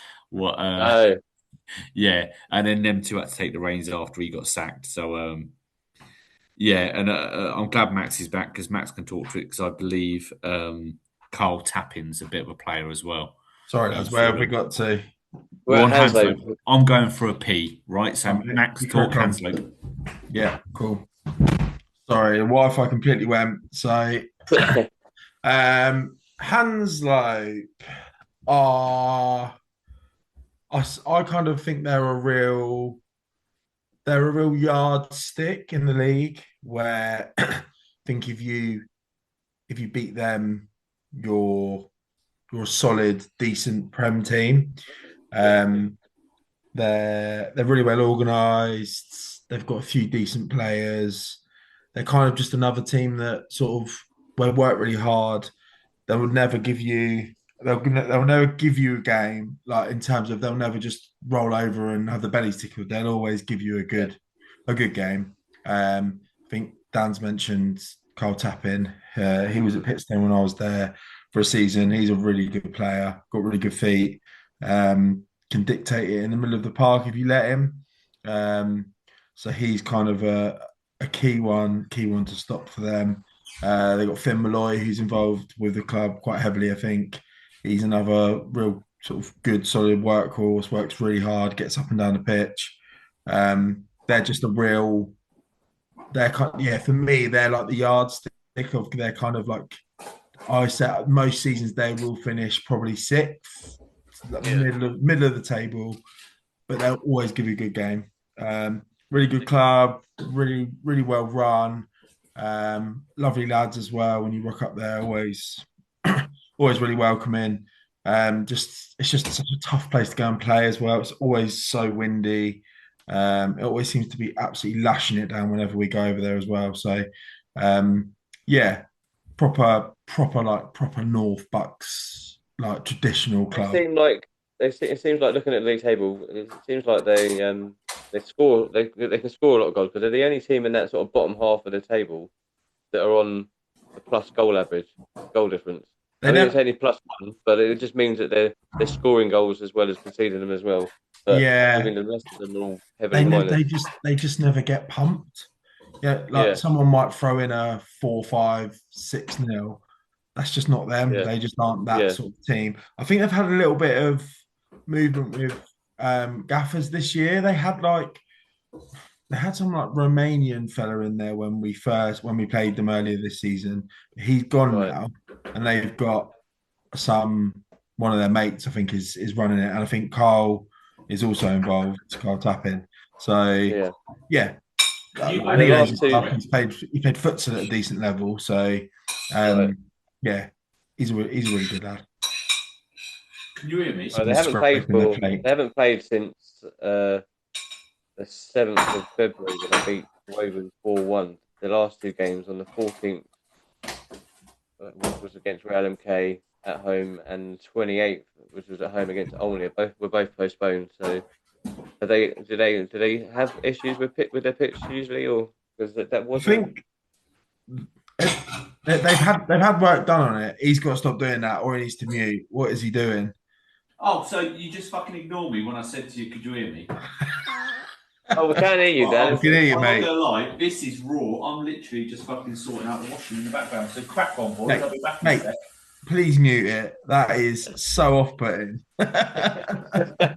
[SPEAKER 3] Yeah, and then them two had to take the reins after he got sacked. So I'm glad Max is back because Max can talk to it because I believe Carl Tappin's a bit of a player as well.
[SPEAKER 4] Sorry, that's where have we got to?
[SPEAKER 3] We're on Hanslope. I'm going for a P, right? So Max, talk Hanslope.
[SPEAKER 4] Yeah, cool. Sorry, the Wi-Fi completely went. So, Hanslope are, I kind of think they're a real yardstick in the league where I think if you beat them, you're you're a solid, decent Prem team. They're really well organised. They've got a few decent players. They're kind of just another team that sort of will work really hard. They will never give you they'll never give you a game like in terms of they'll never just roll over and have the bellies tickled. They'll always give you a good game. I think Dan's mentioned Carl Tappin. He was at Pitstone when I was there for a season. He's a really good player, got really good feet. Can dictate it in the middle of the park if you let him. So he's kind of a key one to stop for them. They've got Finn Malloy, who's involved with the club quite heavily, I think. He's another real sort of good, solid workhorse, works really hard, gets up and down the pitch. They're just a real, they're kind yeah, for me, they're like the yardstick of, they're kind of like, I said most seasons they will finish probably sixth, middle of the table, but they'll always give you a good game. Really good club, really, really well run. Lovely lads as well. When you rock up there, always really welcoming. It's just such a tough place to go and play as well. It's always so windy. It always seems to be absolutely lashing it down whenever we go over there as well. So yeah, proper North Bucks, like traditional club.
[SPEAKER 2] It seems like looking at the league table, it seems like they can score a lot of goals because they're the only team in that sort of bottom half of the table that are on the plus goal difference. I think it's only +1, but it just means that they're scoring goals as well as conceding them as well. But
[SPEAKER 4] yeah,
[SPEAKER 2] I mean the rest of them are all heavily minus.
[SPEAKER 4] They just never get pumped. Yeah, someone might throw in a 4-5, 6-0. That's just not them.
[SPEAKER 2] Yeah.
[SPEAKER 4] They just aren't that sort of team. I think they've had a little bit of movement with gaffers this year. They had some like Romanian fella in there when we played them earlier this season. He's gone now, and they've got one of their mates, I think, is running it, and I think Carl is also involved. Carl Tappin. So yeah. And he played futsal at a decent level, so yeah, he's a really good lad.
[SPEAKER 3] Can you hear me?
[SPEAKER 2] They haven't played since the 7th of February when they beat Woburn 4-1. The last two games on the 14th was against Real MK at home, and 28th, which was at home against Olney. Were both postponed. So, do they have issues with their pitch usually, or because that was?
[SPEAKER 4] I think they've had work done on it. He's got to stop doing that, or he needs to mute. What is he doing?
[SPEAKER 3] Oh, so you just fucking ignore me when I said to you, "Could you hear me?"
[SPEAKER 2] Oh, we can't hear you, Dan.
[SPEAKER 4] We can hear you, mate.
[SPEAKER 3] I'm not gonna lie, this is raw. I'm literally just fucking sorting out the washing in the background. So crack on, boys. I'll be back in a sec.
[SPEAKER 4] Please mute it. That is so off-putting.
[SPEAKER 2] But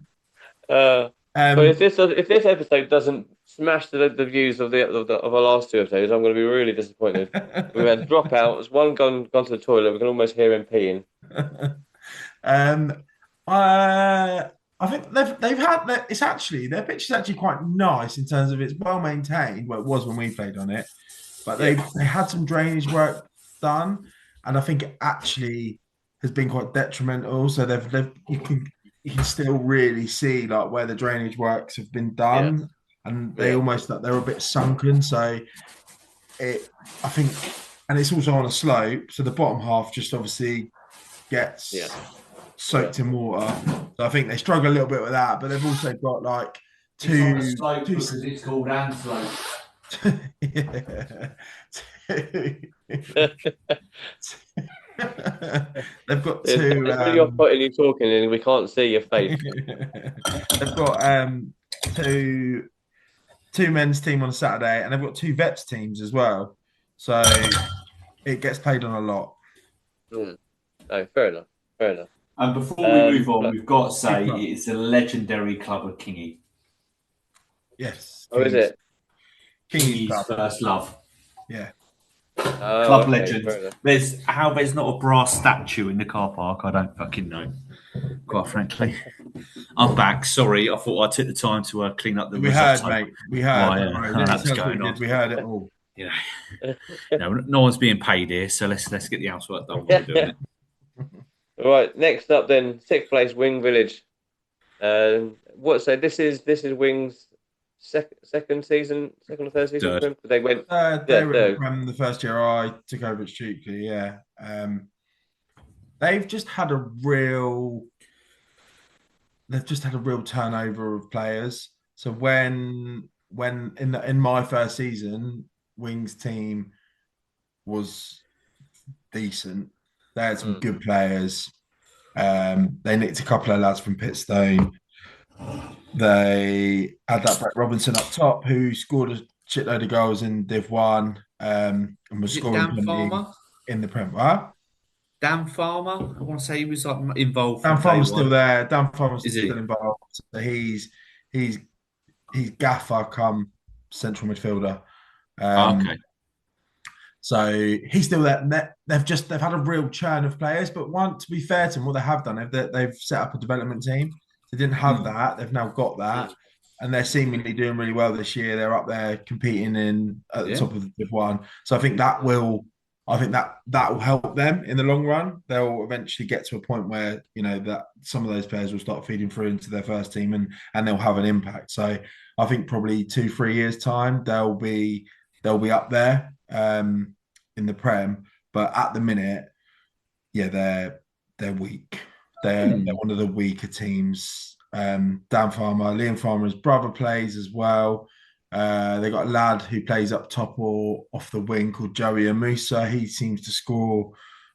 [SPEAKER 2] if this episode doesn't smash the views of our last two episodes, I'm going to be really disappointed. We've had dropouts. One gone to the toilet. We can almost hear him peeing.
[SPEAKER 4] I think they've had it's actually their pitch is actually quite nice in terms of it's well maintained. Well, it was when we played on it, but they had some drainage work done, and I think it actually has been quite detrimental. So you can still really see like where the drainage works have been done, and they're a bit sunken. So I think, and it's also on a slope, so the bottom half just obviously gets soaked in water. So I think they struggle a little bit with that, but they've also got like two
[SPEAKER 3] slope because it's called Anslope.
[SPEAKER 4] They've got two.
[SPEAKER 2] You're putting you talking, and we can't see your face.
[SPEAKER 4] They've got two men's team on a Saturday, and they've got two vets teams as well. So it gets played on a lot.
[SPEAKER 2] Oh, fair enough.
[SPEAKER 3] And before we move on, we've got to say it's a legendary club of Kingy.
[SPEAKER 4] Yes.
[SPEAKER 2] Oh, is it?
[SPEAKER 3] Kingy's first love.
[SPEAKER 4] Yeah.
[SPEAKER 3] Club legend. There's not a brass statue in the car park. I don't fucking know. Quite frankly, I'm back. Sorry, I thought I took the time to clean up the.
[SPEAKER 4] We heard, mate. We heard.
[SPEAKER 3] That's going on.
[SPEAKER 4] We heard it all.
[SPEAKER 3] You know, no one's being paid here, so let's get the housework done. While we're doing it.
[SPEAKER 2] All right, next up then, sixth place, Wing Village. So this is Wing's second season, second or third season for
[SPEAKER 3] Third.
[SPEAKER 2] him. They went
[SPEAKER 4] They were
[SPEAKER 2] third.
[SPEAKER 4] from the first year I took over at Stukely, yeah. They've just had a real turnover of players. So when in my first season, Wings team was decent. They had some good players. They nicked a couple of lads from Pitstone. They had that Brett Robinson up top who scored a shitload of goals in Div 1 and was
[SPEAKER 3] Is it
[SPEAKER 4] scoring
[SPEAKER 3] Dan
[SPEAKER 4] plenty
[SPEAKER 3] Farmer?
[SPEAKER 4] in the Prem. Huh?
[SPEAKER 3] Dan Farmer? I want to say he was like involved
[SPEAKER 4] Dan
[SPEAKER 3] from day
[SPEAKER 4] Farmer's still
[SPEAKER 3] one.
[SPEAKER 4] there. Dan Farmer's
[SPEAKER 3] Is
[SPEAKER 4] still
[SPEAKER 3] he?
[SPEAKER 4] involved. So he's gaffer come central midfielder.
[SPEAKER 3] Okay.
[SPEAKER 4] So he's still there. They've had a real churn of players, but to be fair to them, what they have done, they've set up a development team. They didn't have that. They've now got that, and they're seemingly doing really well this year. They're up there competing at the top of the Div 1. So I think that will help them in the long run. They'll eventually get to a point where that some of those players will start feeding through into their first team, and they'll have an impact. So I think probably 2-3 years time they'll be up there in the Prem, but at the minute, yeah, they're weak. They're one of the weaker teams. Dan Farmer, Liam Farmer's brother plays as well. They got a lad who plays up top or off the wing called Joey Amusa. He seems to score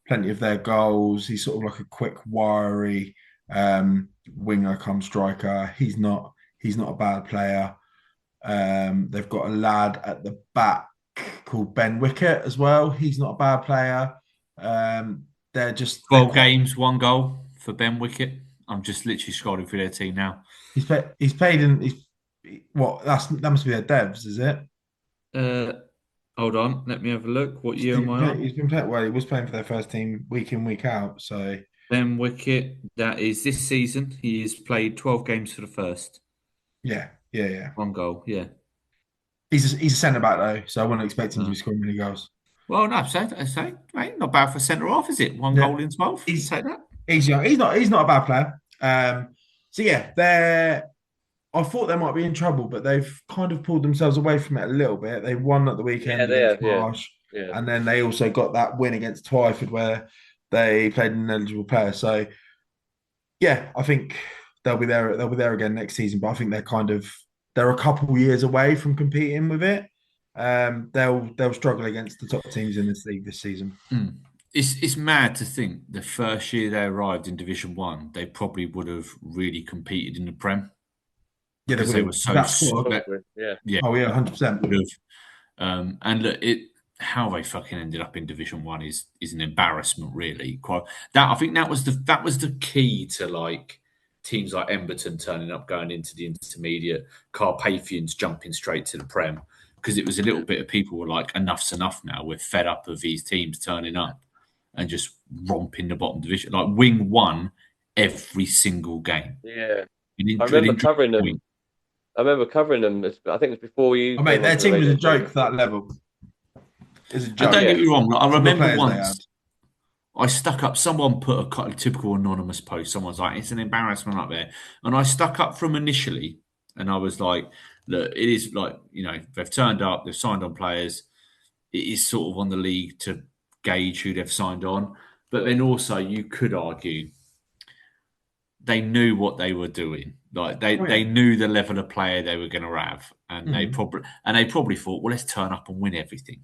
[SPEAKER 4] plenty of their goals. He's sort of like a quick, wiry winger come striker. He's not a bad player. They've got a lad at the back called Ben Wickett as well. He's not a bad player. They're just
[SPEAKER 3] 12 games, 1 goal for Ben Wickett. I'm just literally scrolling through their team now.
[SPEAKER 4] He's played in that must be their devs, is it?
[SPEAKER 3] Hold on, let me have a look. What year am I on?
[SPEAKER 4] He's been playing well. He was playing for their first team week in, week out. So
[SPEAKER 3] Ben Wickett, that is this season. He has played 12 games for the first.
[SPEAKER 4] yeah.
[SPEAKER 3] 1 goal, yeah.
[SPEAKER 4] He's a centre back though, so I wouldn't expect him to be scoring many goals.
[SPEAKER 3] Well, no, so mate, not bad for centre half, is it? 1 goal in 12. Take that.
[SPEAKER 4] He's young. He's not a bad player. So yeah, I thought they might be in trouble, but they've kind of pulled themselves away from it a little bit. They won at the weekend against Marsh, and then they also got that win against Twyford where they played an eligible player. So yeah, I think they'll be there. They'll be there again next season. But I think they're a couple years away from competing with it. They'll struggle against the top teams in this league this season.
[SPEAKER 3] It's mad to think the first year they arrived in Division 1, they probably would have really competed in the Prem.
[SPEAKER 4] Yeah,
[SPEAKER 3] because they were so
[SPEAKER 2] yeah.
[SPEAKER 4] Oh yeah, 100%.
[SPEAKER 3] And look, how they fucking ended up in Division 1 is an embarrassment, really. I think that was the key to like teams like Emberton turning up, going into the intermediate, Carpathians jumping straight to the Prem, because it was a little bit of people were like, enough's enough now. We're fed up of these teams turning up and just romping the bottom division. Like Wing won every single game.
[SPEAKER 2] Yeah, I remember covering them. I think it was before you.
[SPEAKER 4] Oh, mate, their team was a joke for that level. It's a joke.
[SPEAKER 3] Don't get me wrong. Like, I remember once I stuck up. Someone put a typical anonymous post. Someone's like, "It's an embarrassment up there," and I stuck up from initially, and I was like, "Look, it is like they've turned up, they've signed on players. It is sort of on the league to gauge who they've signed on, but then also you could argue they knew what they were doing. Like they knew the level of player they were going to have, and they probably thought, well, let's turn up and win everything.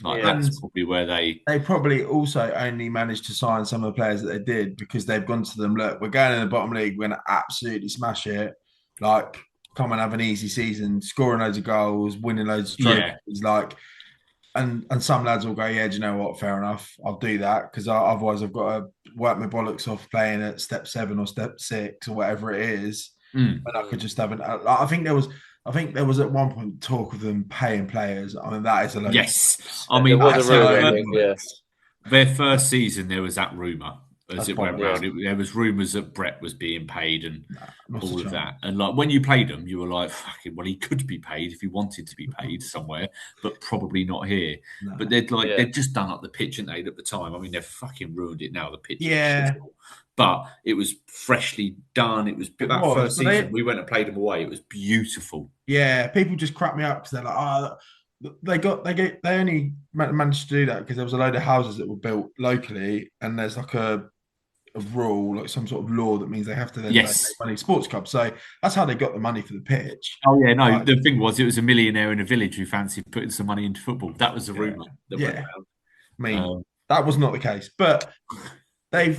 [SPEAKER 3] Like that's probably where they
[SPEAKER 4] probably also only managed to sign some of the players that they did because they've gone to them. Look, we're going in the bottom league. We're going to absolutely smash it. Like, come and have an easy season, scoring loads of goals, winning loads of trophies.
[SPEAKER 3] Yeah.
[SPEAKER 4] Like, and some lads will go, yeah, do you know what? Fair enough. I'll do that because otherwise I've got to work my bollocks off playing at step 7 or step 6 or whatever it is. And I could just have I think there was at one point talk of them paying players. I mean, that is a load.
[SPEAKER 3] Yes. I mean, their first season, there was that rumour. as
[SPEAKER 4] That's
[SPEAKER 3] it went
[SPEAKER 4] fine.
[SPEAKER 3] round. There was rumours that Brett was being paid and
[SPEAKER 4] Not a
[SPEAKER 3] all of
[SPEAKER 4] chance.
[SPEAKER 3] that. And like when you played him, you were like, "Fucking, well, he could be paid if he wanted to be paid somewhere, but probably not here."
[SPEAKER 4] No.
[SPEAKER 3] But they'd just done up the pitch, and at the time. I mean, they've fucking ruined it now. The pitch,
[SPEAKER 4] Yeah.
[SPEAKER 3] is shit. But it was freshly done. It was that first
[SPEAKER 4] but
[SPEAKER 3] season we went and played them away. It was beautiful.
[SPEAKER 4] Yeah, people just crap me up because they're like, they only managed to do that because there was a load of houses that were built locally, and there's like a rule, like some sort of law that means they have to then donate money to sports clubs. So that's how they got the money for the pitch.
[SPEAKER 3] Oh yeah, no. The thing was, it was a millionaire in a village who fancied putting some money into football. That was the rumor that went around.
[SPEAKER 4] I mean, that was not the case, but they're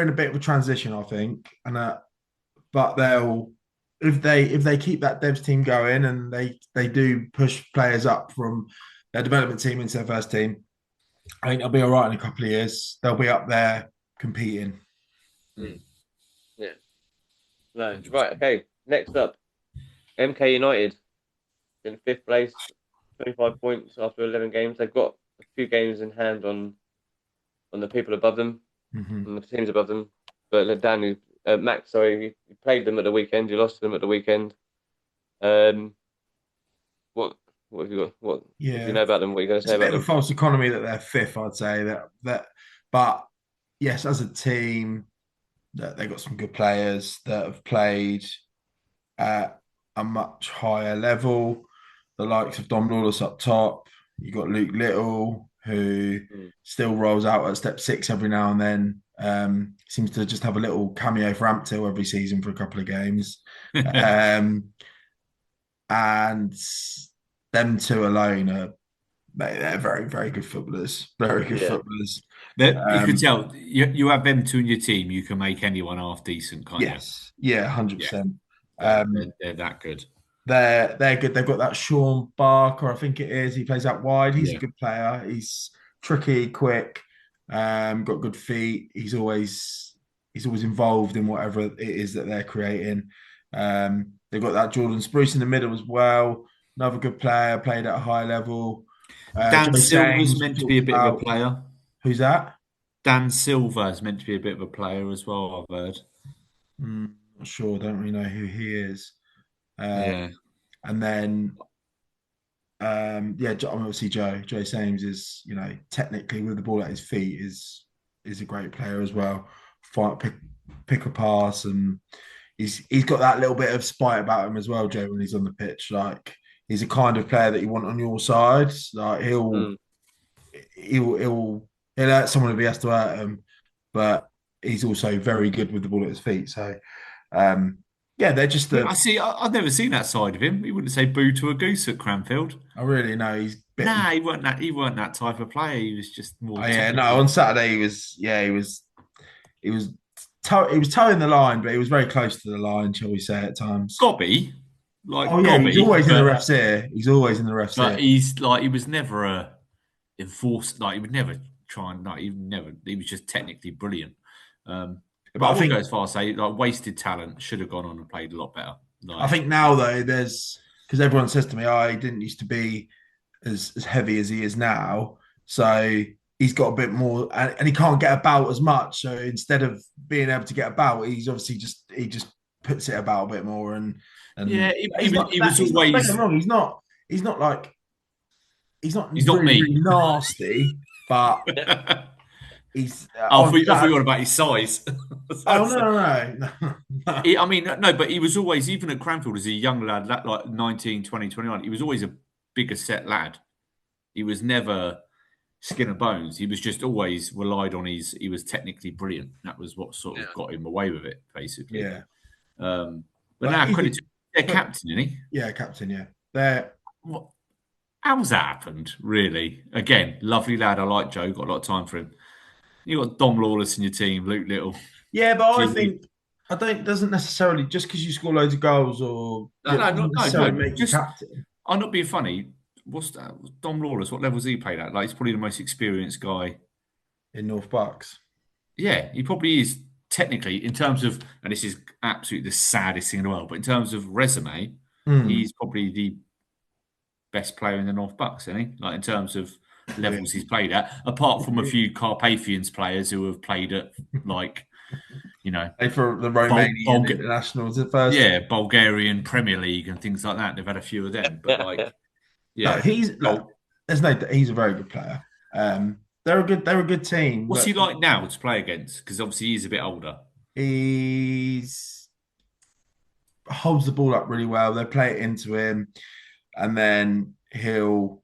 [SPEAKER 4] in a bit of a transition, I think, and but they'll if they keep that devs team going and they do push players up from their development team into their first team, I think they'll be all right in a couple of years. They'll be up there competing.
[SPEAKER 2] Yeah. No, right. Okay. Next up, MK United in 5th place, 25 points after 11 games. They've got a few games in hand on the people above them, on the teams above them. But Dan, Max, sorry, you played them at the weekend. You lost to them at the weekend. What have you got? What do you know about them? What are you going to say about them?
[SPEAKER 4] It's a bit of a false economy that they're 5th, I'd say that. But yes, as a team, that they got some good players that have played at a much higher level. The likes of Dom Lawless up top. You got Luke Little, who still rolls out at step 6 every now and then. Seems to just have a little cameo for Amptill every season for a couple of games. And them two alone they're very, very good footballers. Very good footballers.
[SPEAKER 3] You can tell you have them two in your team, you can make anyone half decent, can't
[SPEAKER 4] you? Yeah, 100%.
[SPEAKER 3] They're that good.
[SPEAKER 4] They're good. They've got that Sean Barker, I think it is. He plays out wide. He's a good player. He's tricky, quick, got good feet. He's always involved in whatever it is that they're creating. They've got that Jordan Spruce in the middle as well. Another good player, played at a high level.
[SPEAKER 3] Dan Silva's meant to be a bit of a player.
[SPEAKER 4] Who's that?
[SPEAKER 3] Dan Silva is meant to be a bit of a player as well, I've heard.
[SPEAKER 4] Not sure. Don't really know who he is. And then, obviously Joe Sames is, technically with the ball at his feet is a great player as well. Pick a pass, and he's got that little bit of spite about him as well, Joe, when he's on the pitch. Like, he's the kind of player that you want on your side. Like, he'll hurt someone if he has to hurt him, but he's also very good with the ball at his feet. So, they're just.
[SPEAKER 3] I've never seen that side of him. He wouldn't say boo to a goose at Cranfield.
[SPEAKER 4] I really know he's.
[SPEAKER 3] He weren't that. He weren't that type of player. He was just more.
[SPEAKER 4] On Saturday he was. He was towing the line, but he was very close to the line, shall we say, at times.
[SPEAKER 3] Gobby.
[SPEAKER 4] He's always in the ref's ear. He's always in the ref's ear.
[SPEAKER 3] He was never a enforced. Like, he would never try and he was just technically brilliant. But I think go as far as say wasted talent, should have gone on and played a lot better.
[SPEAKER 4] I think now though, because everyone says to me, he didn't used to be as heavy as he is now. So he's got a bit more, and he can't get about as much. So instead of being able to get about, he's obviously just puts it about a bit more. And
[SPEAKER 3] he was always
[SPEAKER 4] wrong. He's not
[SPEAKER 3] not me.
[SPEAKER 4] Really nasty, but he's.
[SPEAKER 3] I forgot about his size.
[SPEAKER 4] No.
[SPEAKER 3] But he was always, even at Cranfield as a young lad, like 19, 20, 21, he was always a bigger set lad. He was never skin and bones. He was just always relied on he was technically brilliant. That was what sort of got him away with it, basically.
[SPEAKER 4] Yeah.
[SPEAKER 3] But now credit to their captain, isn't he?
[SPEAKER 4] Yeah, captain, yeah.
[SPEAKER 3] How's that happened, really? Again, lovely lad. I like Joe. Got a lot of time for him. You got Dom Lawless in your team, Luke Little.
[SPEAKER 4] Yeah, but it doesn't necessarily, just because you score loads of goals or make you captain.
[SPEAKER 3] I'm not being funny. What's that? Dom Lawless, what level has he played at? Like, he's probably the most experienced guy
[SPEAKER 4] in North Bucks.
[SPEAKER 3] Yeah, he probably is technically, in terms of, and this is absolutely the saddest thing in the world, but in terms of resume, he's probably the best player in the North Bucks, isn't he? Like, in terms of levels he's played at, apart from a few Carpathians players who have played at like,
[SPEAKER 4] for the Romanian internationals at first.
[SPEAKER 3] Yeah, Bulgarian Premier League and things like that. They've had a few of them, but
[SPEAKER 4] he's a very good player. They're a good team.
[SPEAKER 3] What's he like now to play against? Because obviously he's a bit older.
[SPEAKER 4] He's holds the ball up really well. They play it into him, and then he'll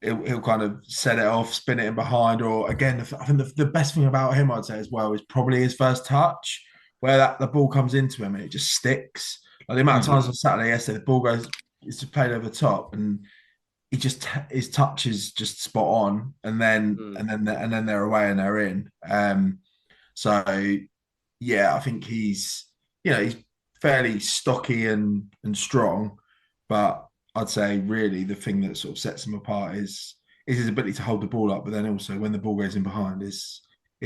[SPEAKER 4] kind of set it off, spin it in behind. Or again, I think the best thing about him, I'd say as well, is probably his first touch, where the ball comes into him and it just sticks. Like the amount of times on Saturday yesterday, the ball is just played over the top, and his touch is just spot on, and then they're away and they're in. So yeah, I think he's fairly stocky and strong, but I'd say really the thing that sort of sets him apart is his ability to hold the ball up, but then also when the ball goes in behind, it's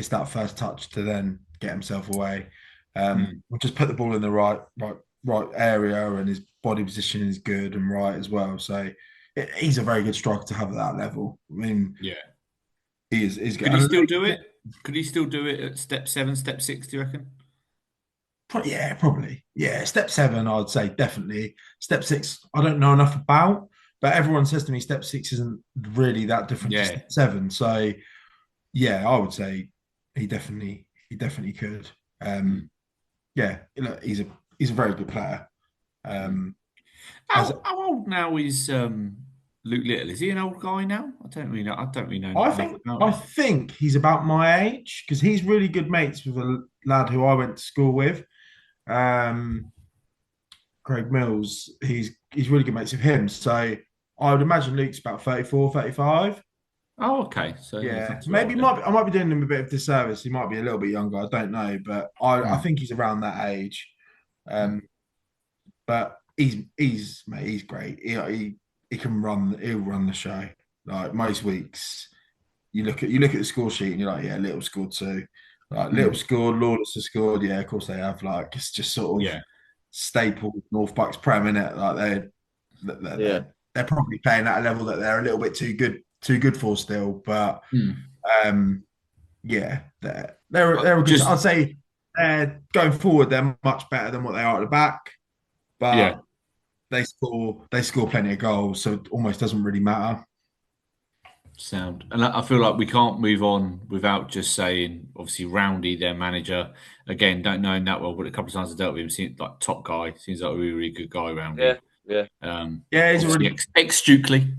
[SPEAKER 4] that first touch to then get himself away. We'll just put the ball in the right area, and his body position is good and right as well. So he's a very good striker to have at that level. I mean, he is good.
[SPEAKER 3] Could he still do it? Could he still do it at step 7, step 6? Do you reckon?
[SPEAKER 4] Yeah, probably. Yeah, step 7, I'd say definitely. Step 6, I don't know enough about, but everyone says to me step 6 isn't really that different to step 7. So, yeah, I would say he definitely could. Yeah, he's a very good player.
[SPEAKER 3] How old now is Luke Little? Is he an old guy now? I don't really know.
[SPEAKER 4] I think he's about my age, because he's really good mates with a lad who I went to school with. Craig Mills, he's really good mates with him. So I would imagine Luke's about 34, 35.
[SPEAKER 3] Oh, okay. So
[SPEAKER 4] yeah, maybe I might be doing him a bit of disservice. He might be a little bit younger. I don't know, but I think he's around that age. But he's great. He can run. He'll run the show. Like most weeks, you look at the score sheet and you're like, yeah, Little scored 2. Like Little scored, Lawless has scored. Yeah, of course they have. Like it's just sort of staple North Bucks Prem, innit? Like they're probably playing at a level that they're a little bit too good for still. But yeah, they're a good. I'd say going forward they're much better than what they are at the back. But they score plenty of goals, so it almost doesn't really matter.
[SPEAKER 3] Sound. And I feel like we can't move on without just saying, obviously, Roundy, their manager, again, don't know him that well, but a couple of times I dealt with him, seems like top guy, seems like a really, really good guy, Roundy.
[SPEAKER 4] He's already
[SPEAKER 3] ex-Stukely.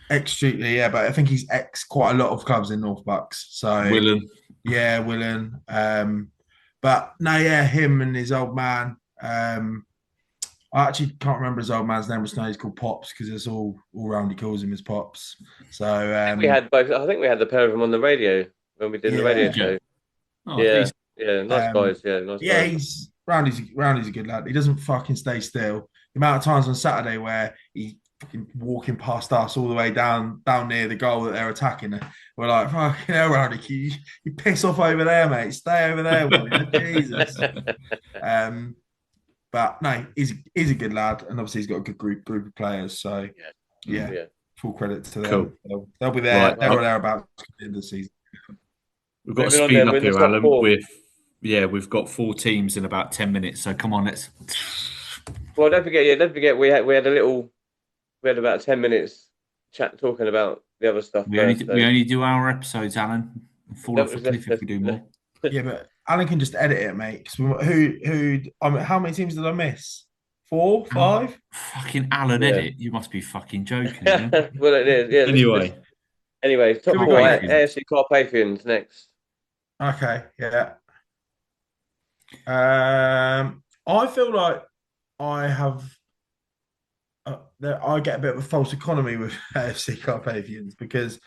[SPEAKER 4] Ex-Stukely, yeah, but I think he's quite a lot of clubs in North Bucks. So
[SPEAKER 3] Willen.
[SPEAKER 4] Yeah, Willen. But no, yeah, him and his old man. I actually can't remember his old man's name. I just know he's called Pops because it's all round. He calls him his Pops. So
[SPEAKER 2] we had both. I think we had the pair of them on the radio when we did the radio show.
[SPEAKER 3] Oh,
[SPEAKER 2] nice guys. Yeah, nice.
[SPEAKER 4] Yeah,
[SPEAKER 2] guys.
[SPEAKER 4] Roundy's a good lad. He doesn't fucking stay still. The amount of times on Saturday where he's fucking walking past us all the way down near the goal that they're attacking, we're like, fucking hell, Roundy, you piss off over there, mate. Stay over there with me. Jesus. But no, he's a good lad, and obviously he's got a good group of players. So yeah. Full credit to them.
[SPEAKER 3] Cool.
[SPEAKER 4] They'll be there. Right. They're thereabouts at the end of the season.
[SPEAKER 3] We've got to speed up here, Alan. We've got 4 teams in about 10 minutes. So come on, let's.
[SPEAKER 2] Well, don't forget. We had about 10 minutes chat talking about the other stuff.
[SPEAKER 3] We only do our episodes, Alan. Fall off a cliff if we do more.
[SPEAKER 4] Yeah, but Alan can just edit it, mate. How many teams did I miss? 4, 5?
[SPEAKER 3] Fucking Alan edit. You must be fucking joking.
[SPEAKER 2] Well, it is. Yeah. Anyway, top 4 AFC Carpathians next.
[SPEAKER 4] Okay. Yeah. I feel like I have. I get a bit of a false economy with AFC Carpathians because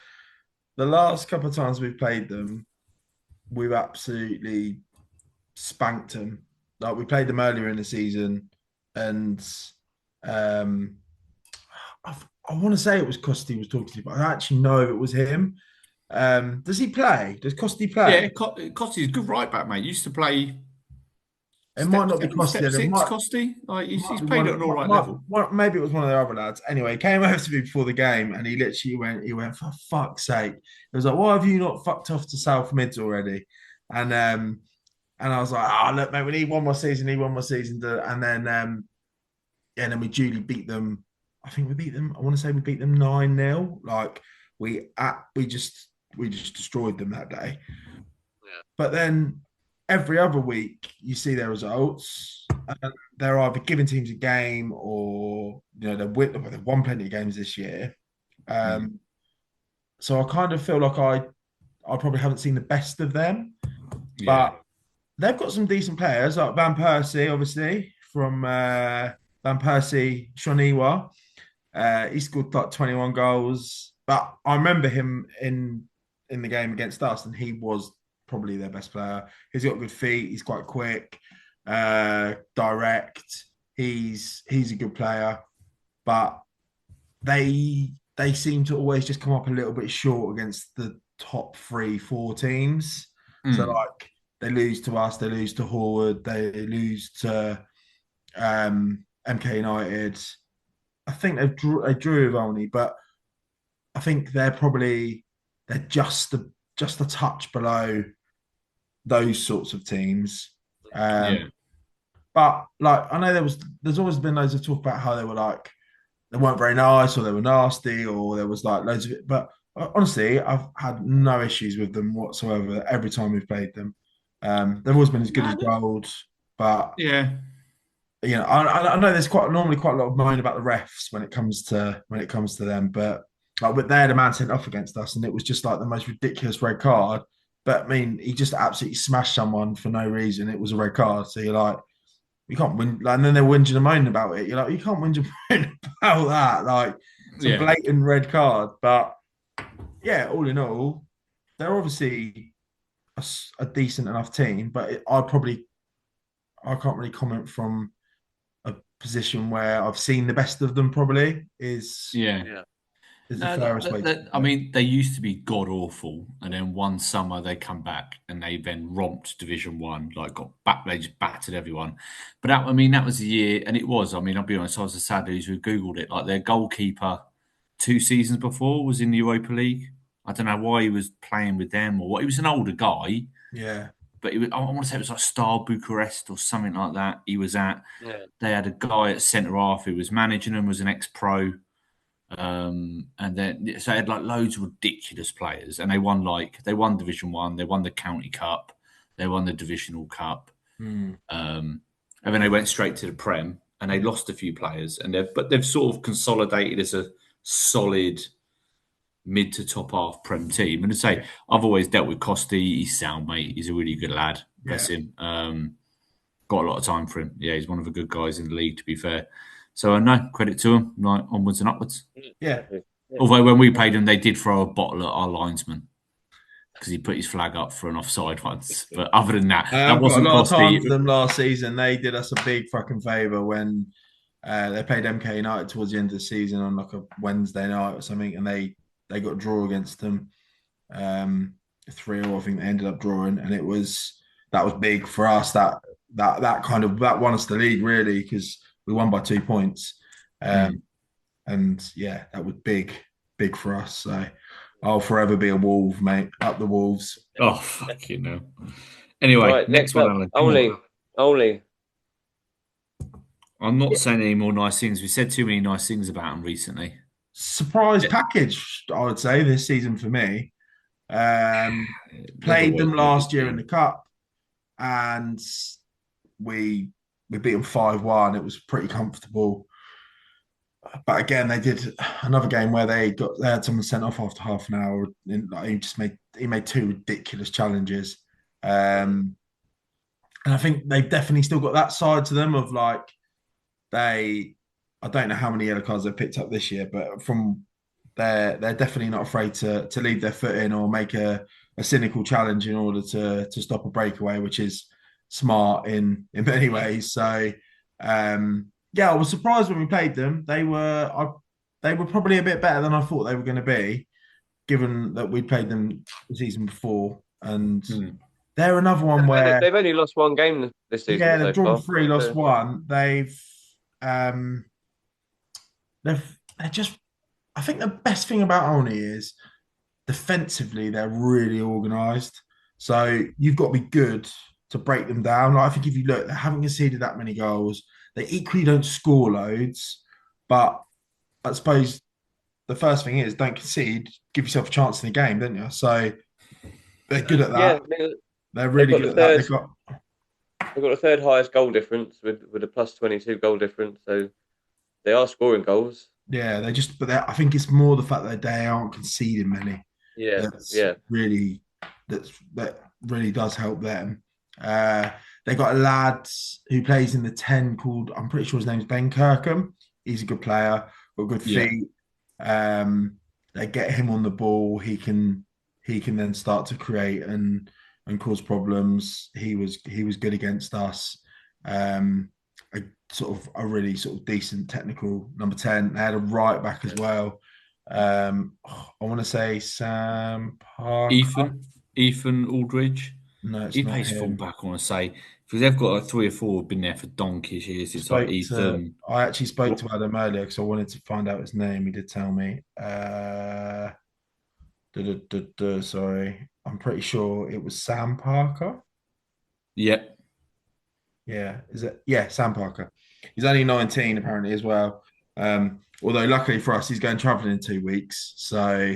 [SPEAKER 4] the last couple of times we've played them, we've absolutely spanked them. Like we played them earlier in the season, and I want to say it was Costi was talking to, but I don't actually know if it was him. Does he play? Does Costi play?
[SPEAKER 3] Yeah, Costi's a good right back, mate. Used to play
[SPEAKER 4] It might not be Costy.
[SPEAKER 3] Step
[SPEAKER 4] It
[SPEAKER 3] six,
[SPEAKER 4] might,
[SPEAKER 3] Costy. Like he's
[SPEAKER 4] might be
[SPEAKER 3] played
[SPEAKER 4] one,
[SPEAKER 3] at an all right
[SPEAKER 4] might,
[SPEAKER 3] level.
[SPEAKER 4] maybe it was one of the other lads. Anyway, he came over to me before the game and he literally went, for fuck's sake. He was like, why have you not fucked off to South Mids already? And I was like, oh, look, mate, we need one more season, And then we duly beat them. I think we beat them. I want to say we beat them 9-0. Like we just destroyed them that day.
[SPEAKER 2] Yeah.
[SPEAKER 4] But then every other week you see their results. And they're either giving teams a game or they've won plenty of games this year. So I kind of feel like I probably haven't seen the best of them.
[SPEAKER 3] Yeah.
[SPEAKER 4] But they've got some decent players like Van Persie, obviously, from Van Persie, Shoniwa. He scored like 21 goals. But I remember him in the game against us, and he was probably their best player. He's got good feet. He's quite quick, direct. He's a good player. But they seem to always just come up a little bit short against the top 3-4 teams. So like they lose to us, they lose to Horwood, they lose to MK United. I think they drew with only, but I think they're just a touch below those sorts of teams. But like I know there's always been loads of talk about how they weren't very nice or they were nasty or there was like loads of it. But honestly, I've had no issues with them whatsoever every time we've played them. They've always been as good as gold, but
[SPEAKER 3] yeah,
[SPEAKER 4] I know there's normally quite a lot of moan about the refs when it comes to them, but like they had a man sent off against us, and it was just like the most ridiculous red card. But I mean, he just absolutely smashed someone for no reason. It was a red card, so you're like, you can't win. Like, and then they're whinging and moaning about it. You're like, you can't whinge and moan about that. Like, it's a blatant red card. But yeah, all in all, they're obviously a decent enough team. But I can't really comment from a position where I've seen the best of them. Probably is the fairest way.
[SPEAKER 3] I mean, they used to be god awful, and then one summer they come back and they then romped Division One, like got back, they just battered everyone. But that was the year, and it was. I mean, I'll be honest, I was a sad loser who googled it. Like their goalkeeper 2 seasons before was in the Europa League. I don't know why he was playing with them or what. He was an older guy.
[SPEAKER 4] Yeah.
[SPEAKER 3] But I want to say it was like Star Bucharest or something like that. He was at.
[SPEAKER 2] Yeah.
[SPEAKER 3] They had a guy at centre half who was managing them, was an ex-pro. And then so they had like loads of ridiculous players, and they won Division One, they won the County Cup, they won the Divisional Cup, and then they went straight to the Prem, and they lost a few players, and they've sort of consolidated as a solid mid to top half Prem team. And to say, I've always dealt with Costy. He's sound, mate. He's a really good lad. Bless him. Got a lot of time for him. Yeah, he's one of the good guys in the league, to be fair. So no, credit to him, like onwards and upwards.
[SPEAKER 4] Yeah.
[SPEAKER 3] Although when we played him, they did throw a bottle at our linesman because he put his flag up for an offside once. But other than that, that wasn't
[SPEAKER 4] a lot of time
[SPEAKER 3] Costy.
[SPEAKER 4] for them last season. They did us a big fucking favour when they played MK United towards the end of the season on like a Wednesday night or something, and they got a draw against them. 3-0, I think they ended up drawing, and that was big for us. That won us the league really because we won by 2 points. And yeah, that was big for us. So I'll forever be a Wolf, mate. Up the Wolves.
[SPEAKER 3] Oh, fucking no. Anyway,
[SPEAKER 2] Right,
[SPEAKER 3] next one, Alan.
[SPEAKER 2] Only.
[SPEAKER 3] I'm not saying any more nice things. We said too many nice things about him recently.
[SPEAKER 4] Surprise package, I would say, this season for me. Played them last year in the Cup, and we beat them 5-1. It was pretty comfortable. But again, they did another game where they had someone sent off after half an hour. And he made 2 ridiculous challenges, and I think they've definitely still got that side to them of like I don't know how many yellow cards they've picked up this year, but they're definitely not afraid to leave their foot in or make a cynical challenge in order to stop a breakaway, which is smart in many ways. So. Yeah, I was surprised when we played them. They were probably a bit better than I thought they were going to be, given that we played them the season before. And they're another one where
[SPEAKER 2] They've only lost one game this season
[SPEAKER 4] they've
[SPEAKER 2] so
[SPEAKER 4] drawn
[SPEAKER 2] far.
[SPEAKER 4] 3, lost 1. Um they're just. I think the best thing about Olney is defensively they're really organised. So you've got to be good to break them down. Like, I think if you look, they haven't conceded that many goals. They equally don't score loads, but I suppose the first thing is don't concede, give yourself a chance in the game, don't you? So they're good at
[SPEAKER 2] Yeah,
[SPEAKER 4] that.
[SPEAKER 2] I mean,
[SPEAKER 4] They're really good at that.
[SPEAKER 2] they've got the third highest goal difference with a plus 22 goal difference. So they are scoring goals.
[SPEAKER 4] Yeah, I think it's more the fact that they aren't conceding many.
[SPEAKER 2] Yeah,
[SPEAKER 4] That's
[SPEAKER 2] yeah,
[SPEAKER 4] really that really does help them. They got a lad who plays in the 10 called, I'm pretty sure his name's Ben Kirkham. He's a good player, got good feet. They get him on the ball, he can then start to create and cause problems. He was good against us. A sort of a really sort of decent technical number 10. They had a right back as well. I want to say Sam Parker.
[SPEAKER 3] Ethan Aldridge.
[SPEAKER 4] No, it's
[SPEAKER 3] He
[SPEAKER 4] not
[SPEAKER 3] plays
[SPEAKER 4] him.
[SPEAKER 3] fullback, I want to say, because they've got like 3 or 4 been there for donkey's years. It's like Ethan.
[SPEAKER 4] I actually spoke to Adam earlier because I wanted to find out his name. He did tell me. Sorry, I'm pretty sure it was Sam Parker.
[SPEAKER 3] Yep.
[SPEAKER 4] Yeah, is it? Yeah, Sam Parker. He's only 19 apparently as well. Although luckily for us, he's going travelling in 2 weeks, so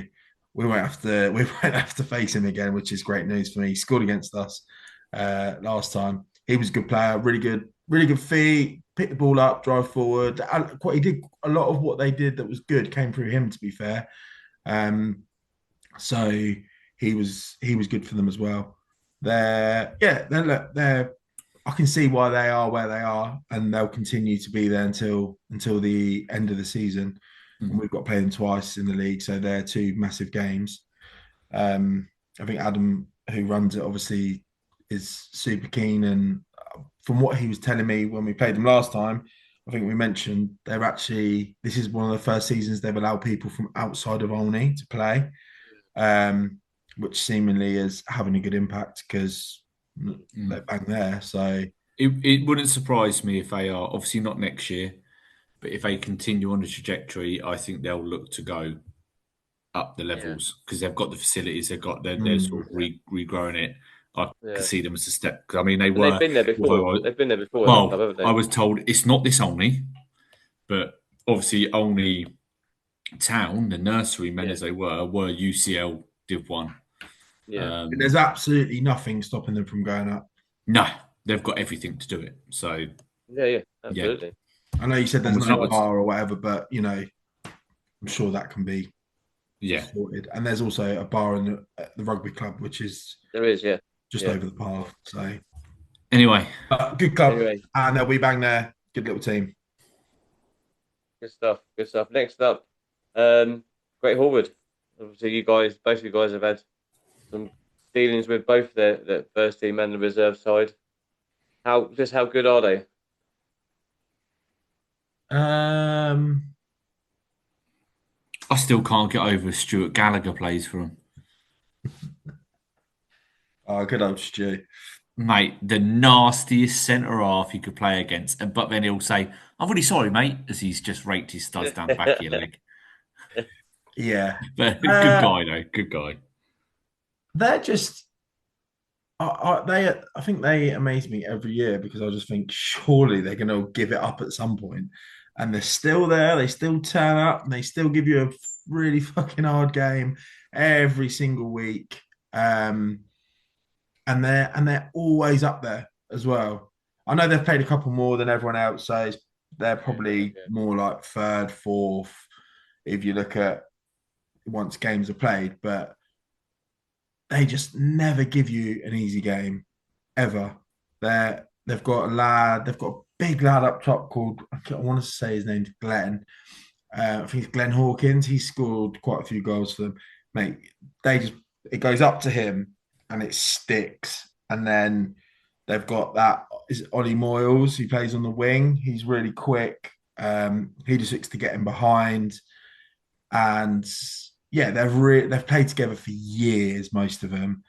[SPEAKER 4] we won't have to face him again, which is great news for me. He scored against us last time. He was a good player, really good feet, pick the ball up, drive forward. He did a lot of what they did that was good came through him. To be fair, so he was good for them as well. They're I can see why they are where they are, and they'll continue to be there until the end of the season. And we've got to play them twice in the league, so they're 2 massive games. I think Adam, who runs it, obviously is super keen. And from what he was telling me when we played them last time, I think we mentioned this is one of the first seasons they've allowed people from outside of Olney to play, which seemingly is having a good impact because they're bang there. So
[SPEAKER 3] it wouldn't surprise me if they are, obviously not next year, but if they continue on the trajectory, I think they'll look to go up the levels because they've got the facilities, they're sort of regrowing it. I can see them as a step. I mean, they've
[SPEAKER 2] been there before. They've been there before.
[SPEAKER 3] Well,
[SPEAKER 2] club, haven't they?
[SPEAKER 3] I was told it's not this Olney, but obviously Olney Town, the nursery men as they were UCL Div 1.
[SPEAKER 2] Yeah.
[SPEAKER 4] There's absolutely nothing stopping them from going up.
[SPEAKER 3] No, they've got everything to do it. So
[SPEAKER 2] yeah, absolutely.
[SPEAKER 4] I know you said there's no bar or whatever, but I'm sure that can be sorted. And there's also a bar in the rugby club, which is just over the path. So
[SPEAKER 3] anyway,
[SPEAKER 4] good club, and they'll be bang there. Good little team.
[SPEAKER 2] Good stuff. Next up, Great Horwood. Obviously, both of you guys have had some dealings with both the first team and the reserve side. How good are they?
[SPEAKER 3] I still can't get over Stuart Gallagher plays for him.
[SPEAKER 4] Oh, good old Stu.
[SPEAKER 3] Mate, the nastiest centre half you could play against. But then he'll say, I'm really sorry, mate, as he's just raked his studs down the back of your leg.
[SPEAKER 4] Yeah.
[SPEAKER 3] But good guy, though. Good guy.
[SPEAKER 4] They're just... I think they amaze me every year because I just think surely they're going to give it up at some point. And they're still there. They still turn up and they still give you a really fucking hard game every single week. And they're always up there as well. I know they've played a couple more than everyone else, so they're probably more like 3rd, 4th if you look at once games are played. But they just never give you an easy game ever. They've got a big lad up top called, I want to say his name's Glenn. I think it's Glenn Hawkins. He scored quite a few goals for them. Mate, it goes up to him and it sticks. And then they've got Ollie Moyles, who plays on the wing. He's really quick. He just looks to get him behind. And they've played together for years, most of them.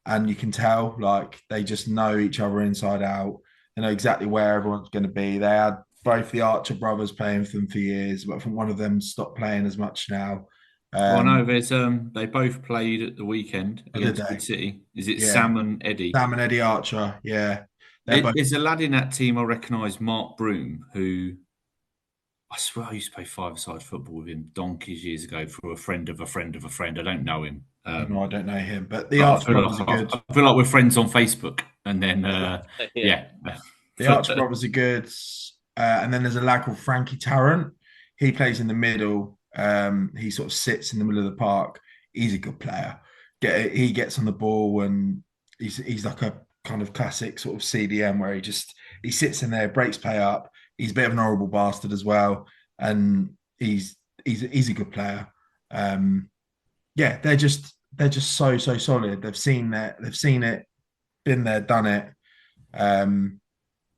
[SPEAKER 4] and you can tell like they just know each other inside out. They know exactly where everyone's going to be. They had both the Archer brothers playing for them for years, but I think one of them stopped playing as much now.
[SPEAKER 3] Well, no, there's they both played at the weekend
[SPEAKER 4] Or did
[SPEAKER 3] against
[SPEAKER 4] they?
[SPEAKER 3] Good City. Is it
[SPEAKER 4] Yeah,
[SPEAKER 3] Sam and Eddie?
[SPEAKER 4] Sam and Eddie Archer. Yeah, they're both.
[SPEAKER 3] There's a lad in that team I recognise, Mark Broom, who I swear I used to play five-a-side football with him donkeys years ago for a friend of a friend of a friend. I don't know him.
[SPEAKER 4] No, I don't know him, but the
[SPEAKER 3] But
[SPEAKER 4] Archer brothers are good.
[SPEAKER 3] I feel like we're friends on Facebook. And then,
[SPEAKER 2] Yeah.
[SPEAKER 4] The Archer brothers are good. And then there's a lad called Frankie Tarrant. He plays in the middle. He sort of sits in the middle of the park. He's a good player. He gets on the ball and he's like a kind of classic sort of CDM where he sits in there, breaks play up. He's a bit of an horrible bastard as well, and he's a good player. Yeah, they're just so solid. They've seen that. They've seen it, been there, done it.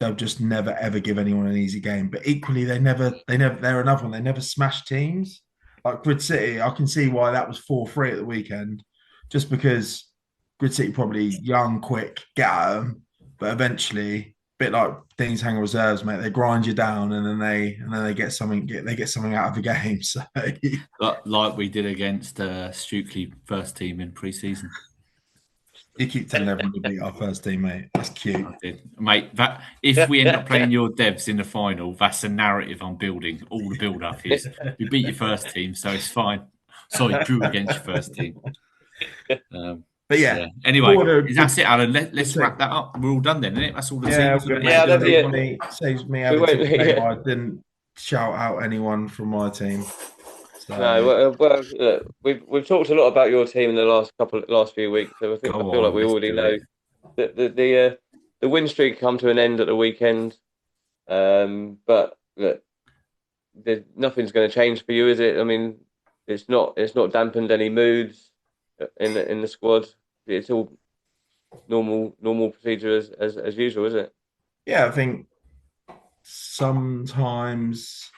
[SPEAKER 4] They'll just never ever give anyone an easy game. But equally, they're another one. They never smash teams. Like Grid City, I can see why that was 4-3 at the weekend, just because Grid City probably young, quick, get at them, but eventually, a bit like Dean's Hangar Reserves, mate, they grind you down and then they get something out of the game. So
[SPEAKER 3] like we did against Stukely first team in pre-season.
[SPEAKER 4] you keep telling everyone to beat our first team, mate. That's cute.
[SPEAKER 3] I did, mate. That if we end up playing your devs in the final, that's a narrative I'm building. All the build-up is we beat your first team, so it's fine. Sorry, drew against your first team.
[SPEAKER 4] But yeah.
[SPEAKER 3] Anyway, that's it, Alan. Let's wrap that up. We're all done then, isn't it? That's all the teams.
[SPEAKER 4] Saves me having to say I didn't shout out anyone from my team. So.
[SPEAKER 2] No, well, we've talked a lot about your team in the last few weeks. So I feel like we already know that the win streak come to an end at the weekend. But look, nothing's going to change for you, is it? I mean, it's not dampened any moods in the squad. It's all normal procedure as usual, is it?
[SPEAKER 4] Yeah, I think sometimes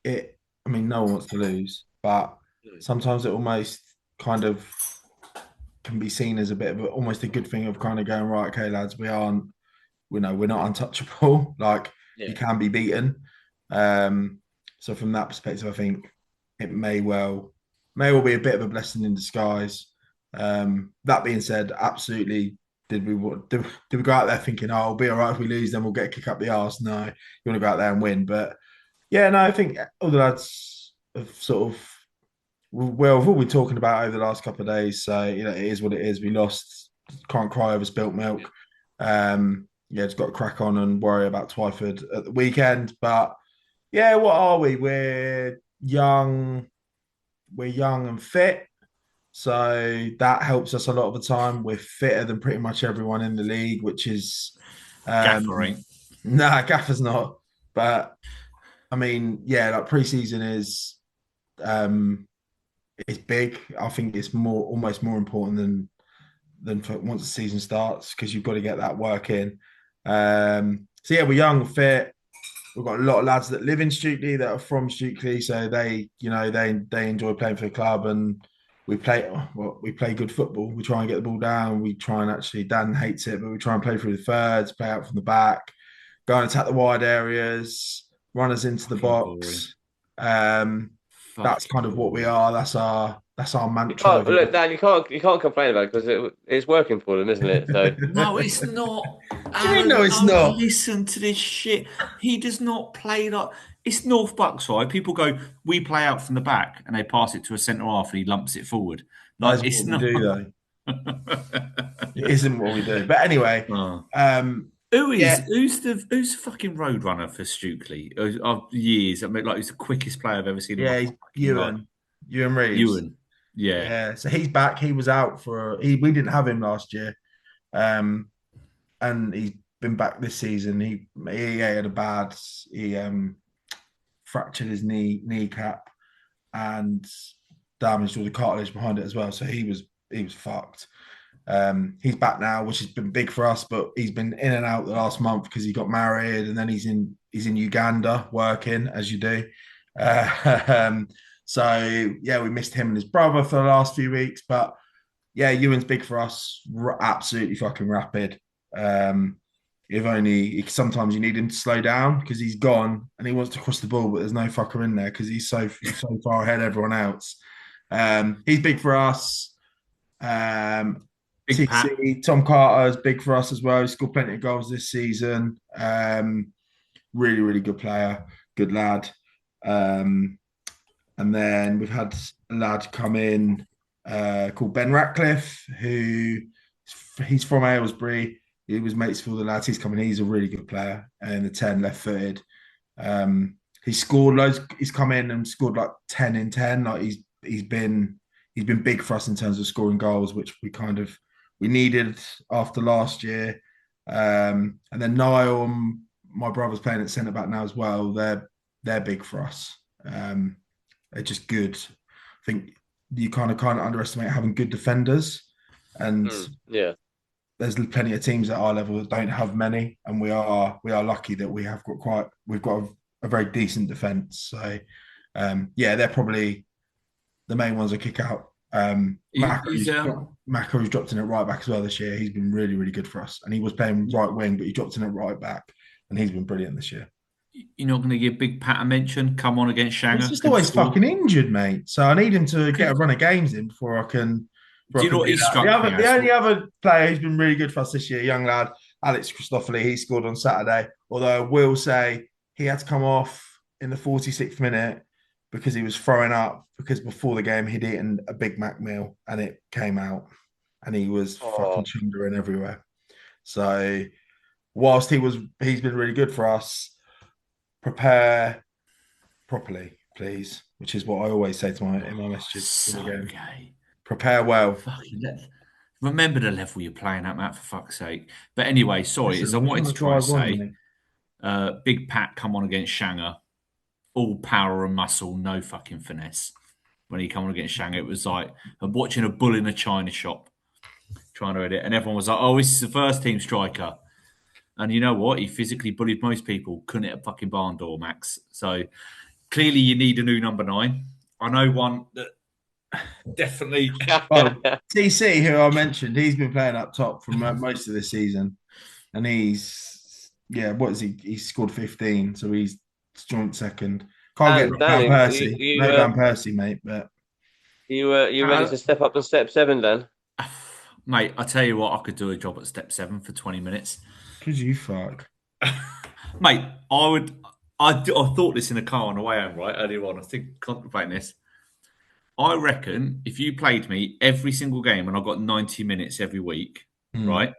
[SPEAKER 4] I mean, no one wants to lose, but sometimes it almost kind of can be seen as a bit of almost a good thing of kind of going, right, okay, lads, we're not untouchable. Like you can be beaten. So from that perspective, I think it may well be a bit of a blessing in disguise. That being said, absolutely. Did we go out there thinking, oh, it'll be all right if we lose, then we'll get a kick up the arse? No, you want to go out there and win. But yeah, no, I think all the lads have sort of, well, we've all been talking about over the last couple of days. So, it is what it is. We lost. Can't cry over spilt milk. Just got to crack on and worry about Twyford at the weekend. But yeah, what are we? We're young and fit. So that helps us a lot of the time. We're fitter than pretty much everyone in the league, which is
[SPEAKER 3] Gaffer ain't.
[SPEAKER 4] Nah, Gaffer's not. But I mean, yeah, like preseason is big. I think it's almost more important than for once the season starts, because you've got to get that work in. So yeah, we're young, fit. We've got a lot of lads that live in Stukely that are from Stukely, so they enjoy playing for the club, and we play good football. We try and get the ball down. We try and actually, Dan hates it, but we try and play through the thirds, play out from the back, go and attack the wide areas, run us into the box. That's kind of what we are. That's our mantra.
[SPEAKER 2] Look, Dan, you can't complain about it because it's working for them, isn't it? So
[SPEAKER 3] no, it's not.
[SPEAKER 4] No, it's not.
[SPEAKER 3] Listen to this shit. He does not play like it's North Buckside. People go, we play out from the back, and they pass it to a centre half, and he lumps it forward. Like
[SPEAKER 4] That's
[SPEAKER 3] it's
[SPEAKER 4] what
[SPEAKER 3] not.
[SPEAKER 4] we do, though. It isn't what we do. But anyway,
[SPEAKER 3] who's the fucking road runner for Stukely of years? I mean, like he's the quickest player I've ever seen.
[SPEAKER 4] Yeah, he's Ewan Reeves.
[SPEAKER 3] Ewan, yeah.
[SPEAKER 4] So he's back. He was out we didn't have him last year, and he's been back this season. He had a bad. He fractured his kneecap and damaged all the cartilage behind it as well. So he was fucked. He's back now, which has been big for us, but he's been in and out the last month because he got married, and then he's in Uganda working, as you do. So yeah, we missed him and his brother for the last few weeks, but yeah, Ewan's big for us. Absolutely fucking rapid. If only sometimes you need him to slow down because he's gone and he wants to cross the ball, but there's no fucker in there because he's so far ahead of everyone else. He's big for us.
[SPEAKER 3] Big Pat.
[SPEAKER 4] TC, Tom Carter is big for us as well. He scored plenty of goals this season. Really, really good player, good lad. And then we've had a lad come in called Ben Ratcliffe, who he's from Aylesbury. He was mates with all the lads. He's coming. He's a really good player and the 10 left-footed. He scored loads. He's come in and scored like 10 in 10. Like he's been big for us in terms of scoring goals, which we needed after last year. And then Niall and my brother's playing at centre back now as well. They're big for us. They're just good. I think you kind of underestimate having good defenders, and there's plenty of teams at our level that don't have many, and we are lucky that we've got a very decent defence. So they're probably the main ones I kick out. Maka, who's dropped in at right back as well this year. He's been really, really good for us, and he was playing right wing, but he dropped in at right back, and he's been brilliant this year.
[SPEAKER 3] You're not going to give Big Pat a mention? Come on against Shanger.
[SPEAKER 4] He's just always fucking injured, mate. So I need him to get a run of games in before I can.
[SPEAKER 3] Do you know what he's struck
[SPEAKER 4] the only other player who's been really good for us this year, young lad, Alex Christopholi, he scored on Saturday. Although I will say he had to come off in the 46th minute because he was throwing up because before the game he'd eaten a Big Mac meal and it came out and he was fucking chundering everywhere. So whilst he's been really good for us, prepare properly, please, which is what I always say to in my messages.
[SPEAKER 3] So gay.
[SPEAKER 4] Prepare well.
[SPEAKER 3] Remember the level you're playing at, Matt, for fuck's sake. But anyway, sorry, as I wanted to try and say, Big Pat come on against Shanger, all power and muscle, no fucking finesse. When he come on against Shanger, it was like watching a bull in a china shop, trying to edit, and everyone was like, "Oh, this is the first team striker." And you know what? He physically bullied most people. Couldn't hit a fucking barn door, Max. So clearly you need a new number 9. I know one that definitely...
[SPEAKER 4] TC, who I mentioned, he's been playing up top for most of this season. And what is he? He scored 15, so he's joint second. Can't get Van Persie. No Van Persie, mate. But
[SPEAKER 2] you ready to step up to step 7 then?
[SPEAKER 3] Mate, I tell you what, I could do a job at step 7 for 20 minutes.
[SPEAKER 4] Could you fuck?
[SPEAKER 3] Mate, I thought this in the car on the way home, right, earlier on. I was contemplating this. I reckon if you played me every single game and I got 90 minutes every week, right,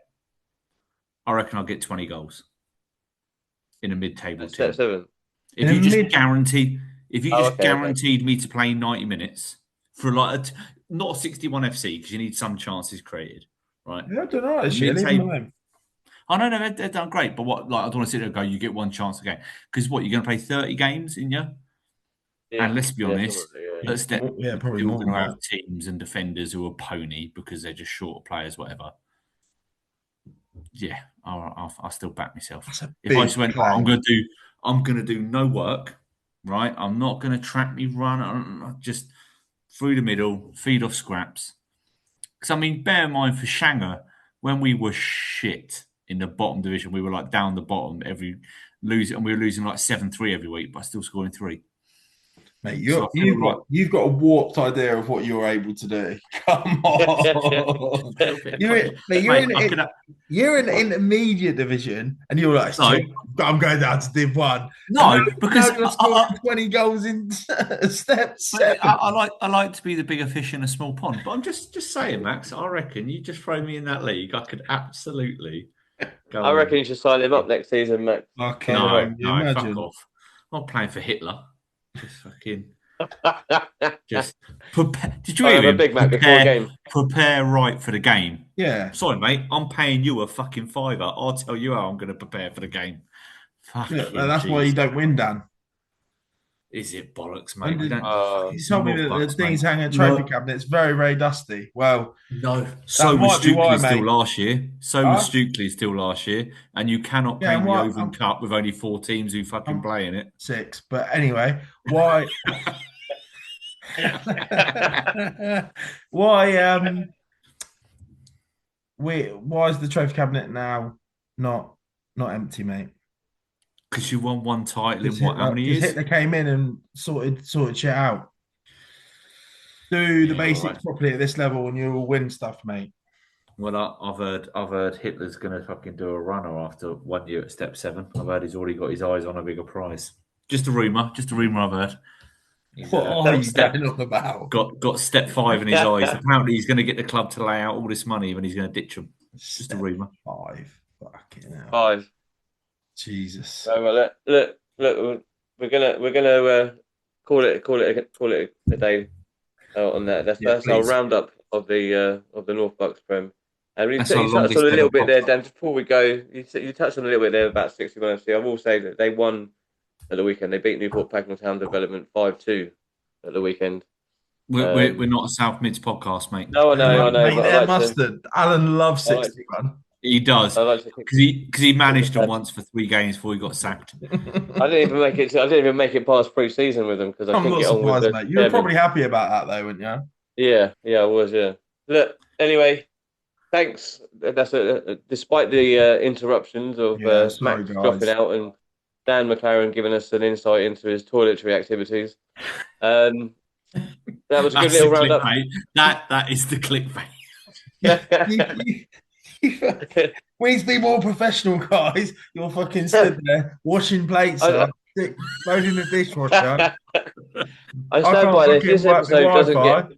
[SPEAKER 3] I reckon I'll get 20 goals in a mid-table team.
[SPEAKER 2] Step 7.
[SPEAKER 3] If you just guaranteed me to play 90 minutes for like not a 61 FC because you need some chances created, right?
[SPEAKER 4] Yeah, I don't know. Actually,
[SPEAKER 3] I know they've done great, but what? Like, I don't want to sit there and go, you get one chance a game. Because what, you're going to play 30 games in you? Yeah, and let's be honest,
[SPEAKER 4] probably more
[SPEAKER 3] going to have teams and defenders who are pony because they're just shorter players, whatever. Yeah, I'll still back myself. If I just went, I'm going to do no work, right? I'm not going to track me run, just through the middle, feed off scraps. Because I mean, bear in mind for Shanger, when we were shit in the bottom division, we were like down the bottom and we were losing like 7-3 every week, but still scoring 3.
[SPEAKER 4] Mate, you've got a warped idea of what you're able to do. Come on, you're in the intermediate division, and you're like, I'm going down to Div 1.
[SPEAKER 3] No, because
[SPEAKER 4] you're scoring 20 goals in steps. 7.
[SPEAKER 3] I like to be the bigger fish in a small pond, but I'm just saying, Max. I reckon you just throw me in that league, I could absolutely go.
[SPEAKER 2] I reckon you should sign him up next season, Max.
[SPEAKER 3] Okay, no, fuck off. I'm not playing for Hitler. Just fucking. Just prepare. Did you hear him?
[SPEAKER 2] Big Mac before a game.
[SPEAKER 3] Prepare right for the game.
[SPEAKER 4] Yeah.
[SPEAKER 3] Sorry, mate. I'm paying you a fucking fiver. I'll tell you how I'm going to prepare for the game.
[SPEAKER 4] That's why you don't win, Dan.
[SPEAKER 3] Is it bollocks, mate?
[SPEAKER 4] You told me that the things hanging at trophy cabinet's very, very dusty. Well,
[SPEAKER 3] no. So was Stukely still last year. So was Stukely still last year. And you cannot play the Oven Cup with only 4 teams who fucking play in it.
[SPEAKER 4] 6. But anyway, why? why is the trophy cabinet now not empty, mate?
[SPEAKER 3] Because you won one title in
[SPEAKER 4] Because
[SPEAKER 3] what? How many years?
[SPEAKER 4] Hitler came in and sorted shit out. Do the
[SPEAKER 3] Yeah,
[SPEAKER 4] basics
[SPEAKER 3] right.
[SPEAKER 4] properly at this level, and you will win stuff, mate.
[SPEAKER 3] Well, I've heard Hitler's going to fucking do a runner after 1 year at step 7. I've heard he's already got his eyes on a bigger prize. Just a rumor. I've heard. He's
[SPEAKER 4] What are you
[SPEAKER 3] step,
[SPEAKER 4] going on about?
[SPEAKER 3] got step 5 in his eyes. Apparently, he's going to get the club to lay out all this money, and he's going to ditch them. Just a rumor.
[SPEAKER 4] 5. Fucking hell.
[SPEAKER 2] 5.
[SPEAKER 4] Jesus.
[SPEAKER 2] So look, we're gonna call it a day on that. That's our
[SPEAKER 4] please.
[SPEAKER 2] roundup of the North Bucks Prem. And you
[SPEAKER 3] That's our
[SPEAKER 2] touched on
[SPEAKER 3] longest
[SPEAKER 2] a little
[SPEAKER 3] ever
[SPEAKER 2] bit there,
[SPEAKER 3] podcast.
[SPEAKER 2] Dan. Before we go, you touched on a little bit there about 61 FC. I will say that they won at the weekend. They beat Newport Pagnell Town Development 5-2 at the weekend.
[SPEAKER 3] We're not a South Mids podcast, mate.
[SPEAKER 2] No, I know,
[SPEAKER 4] Mate,
[SPEAKER 2] but
[SPEAKER 4] they're
[SPEAKER 2] I like
[SPEAKER 4] mustard. Alan loves
[SPEAKER 2] I like
[SPEAKER 4] 61.
[SPEAKER 3] He does.
[SPEAKER 2] I like to think.
[SPEAKER 3] Because he managed them once for 3 games before he got sacked.
[SPEAKER 2] I didn't even make it past pre-season with them because I
[SPEAKER 4] I'm
[SPEAKER 2] couldn't
[SPEAKER 4] not
[SPEAKER 2] get on with
[SPEAKER 4] surprised,
[SPEAKER 2] the
[SPEAKER 4] mate. You were
[SPEAKER 2] chairman.
[SPEAKER 4] probably happy about that, though, weren't you?
[SPEAKER 2] Yeah, I was. Yeah. Look, anyway, thanks. Despite the interruptions of
[SPEAKER 4] Yeah, sorry,
[SPEAKER 2] Max
[SPEAKER 4] guys.
[SPEAKER 2] dropping out and Dan McLaren giving us an insight into his toiletry activities. That was a good
[SPEAKER 3] That's
[SPEAKER 2] little
[SPEAKER 3] the
[SPEAKER 2] roundup.
[SPEAKER 3] clickbait. That is the clickbait.
[SPEAKER 4] We need to be more professional, guys. You're fucking stood there washing plates up, loading the dishwasher.
[SPEAKER 2] I stand by this. This episode doesn't get.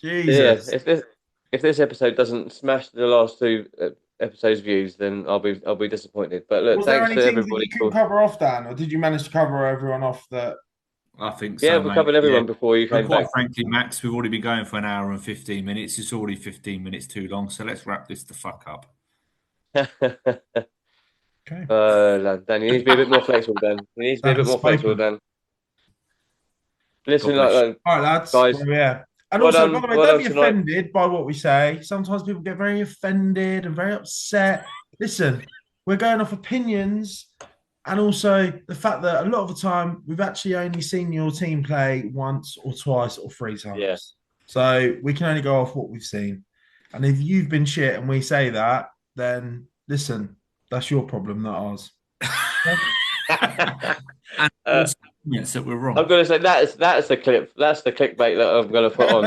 [SPEAKER 4] Jesus.
[SPEAKER 2] Yeah, if this episode doesn't smash the last 2 episodes' views, then I'll be disappointed. But look,
[SPEAKER 4] Was there
[SPEAKER 2] thanks
[SPEAKER 4] any
[SPEAKER 2] to
[SPEAKER 4] things that
[SPEAKER 2] everybody.
[SPEAKER 4] you couldn't cover off, Dan, or did you manage to cover everyone off that?
[SPEAKER 3] I think so.
[SPEAKER 2] Yeah, we covered everyone before you
[SPEAKER 3] But
[SPEAKER 2] came
[SPEAKER 3] quite
[SPEAKER 2] back.
[SPEAKER 3] frankly, Max, we've already been going for an hour and 15 minutes. It's already 15 minutes too long, so let's wrap this the fuck up.
[SPEAKER 4] Okay.
[SPEAKER 2] Dan, you need to be a bit more flexible, Dan. You need to be a bit more flexible, Dan. Listen,
[SPEAKER 3] God bless you.
[SPEAKER 4] all right, lads.
[SPEAKER 2] guys.
[SPEAKER 4] Well, yeah. And
[SPEAKER 2] Well
[SPEAKER 4] also,
[SPEAKER 2] done-
[SPEAKER 4] by the way,
[SPEAKER 2] well
[SPEAKER 4] don't
[SPEAKER 2] done
[SPEAKER 4] be
[SPEAKER 2] tonight.
[SPEAKER 4] offended by what we say. Sometimes people get very offended and very upset. Listen, we're going off opinions, and also the fact that a lot of the time we've actually only seen your team play once or twice or 3 times.
[SPEAKER 2] Yeah.
[SPEAKER 4] So we can only go off what we've seen. And if you've been shit and we say that, then listen, that's your problem, not ours.
[SPEAKER 3] And also comments that we're wrong.
[SPEAKER 2] I'm going to say that's the clip. That's the clickbait that I'm going to put on.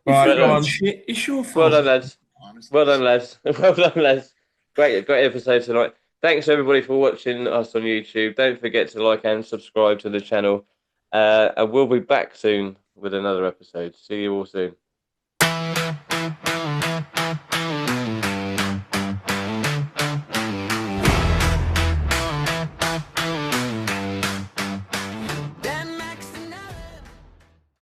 [SPEAKER 4] Right, go on.
[SPEAKER 3] Shit, it's your
[SPEAKER 2] Well
[SPEAKER 3] fault.
[SPEAKER 2] done, lads. Well done, lads. Well done, lads. Great episode tonight. Thanks everybody for watching us on YouTube. Don't forget to like and subscribe to the channel. And we'll be back soon with another episode. See you all soon.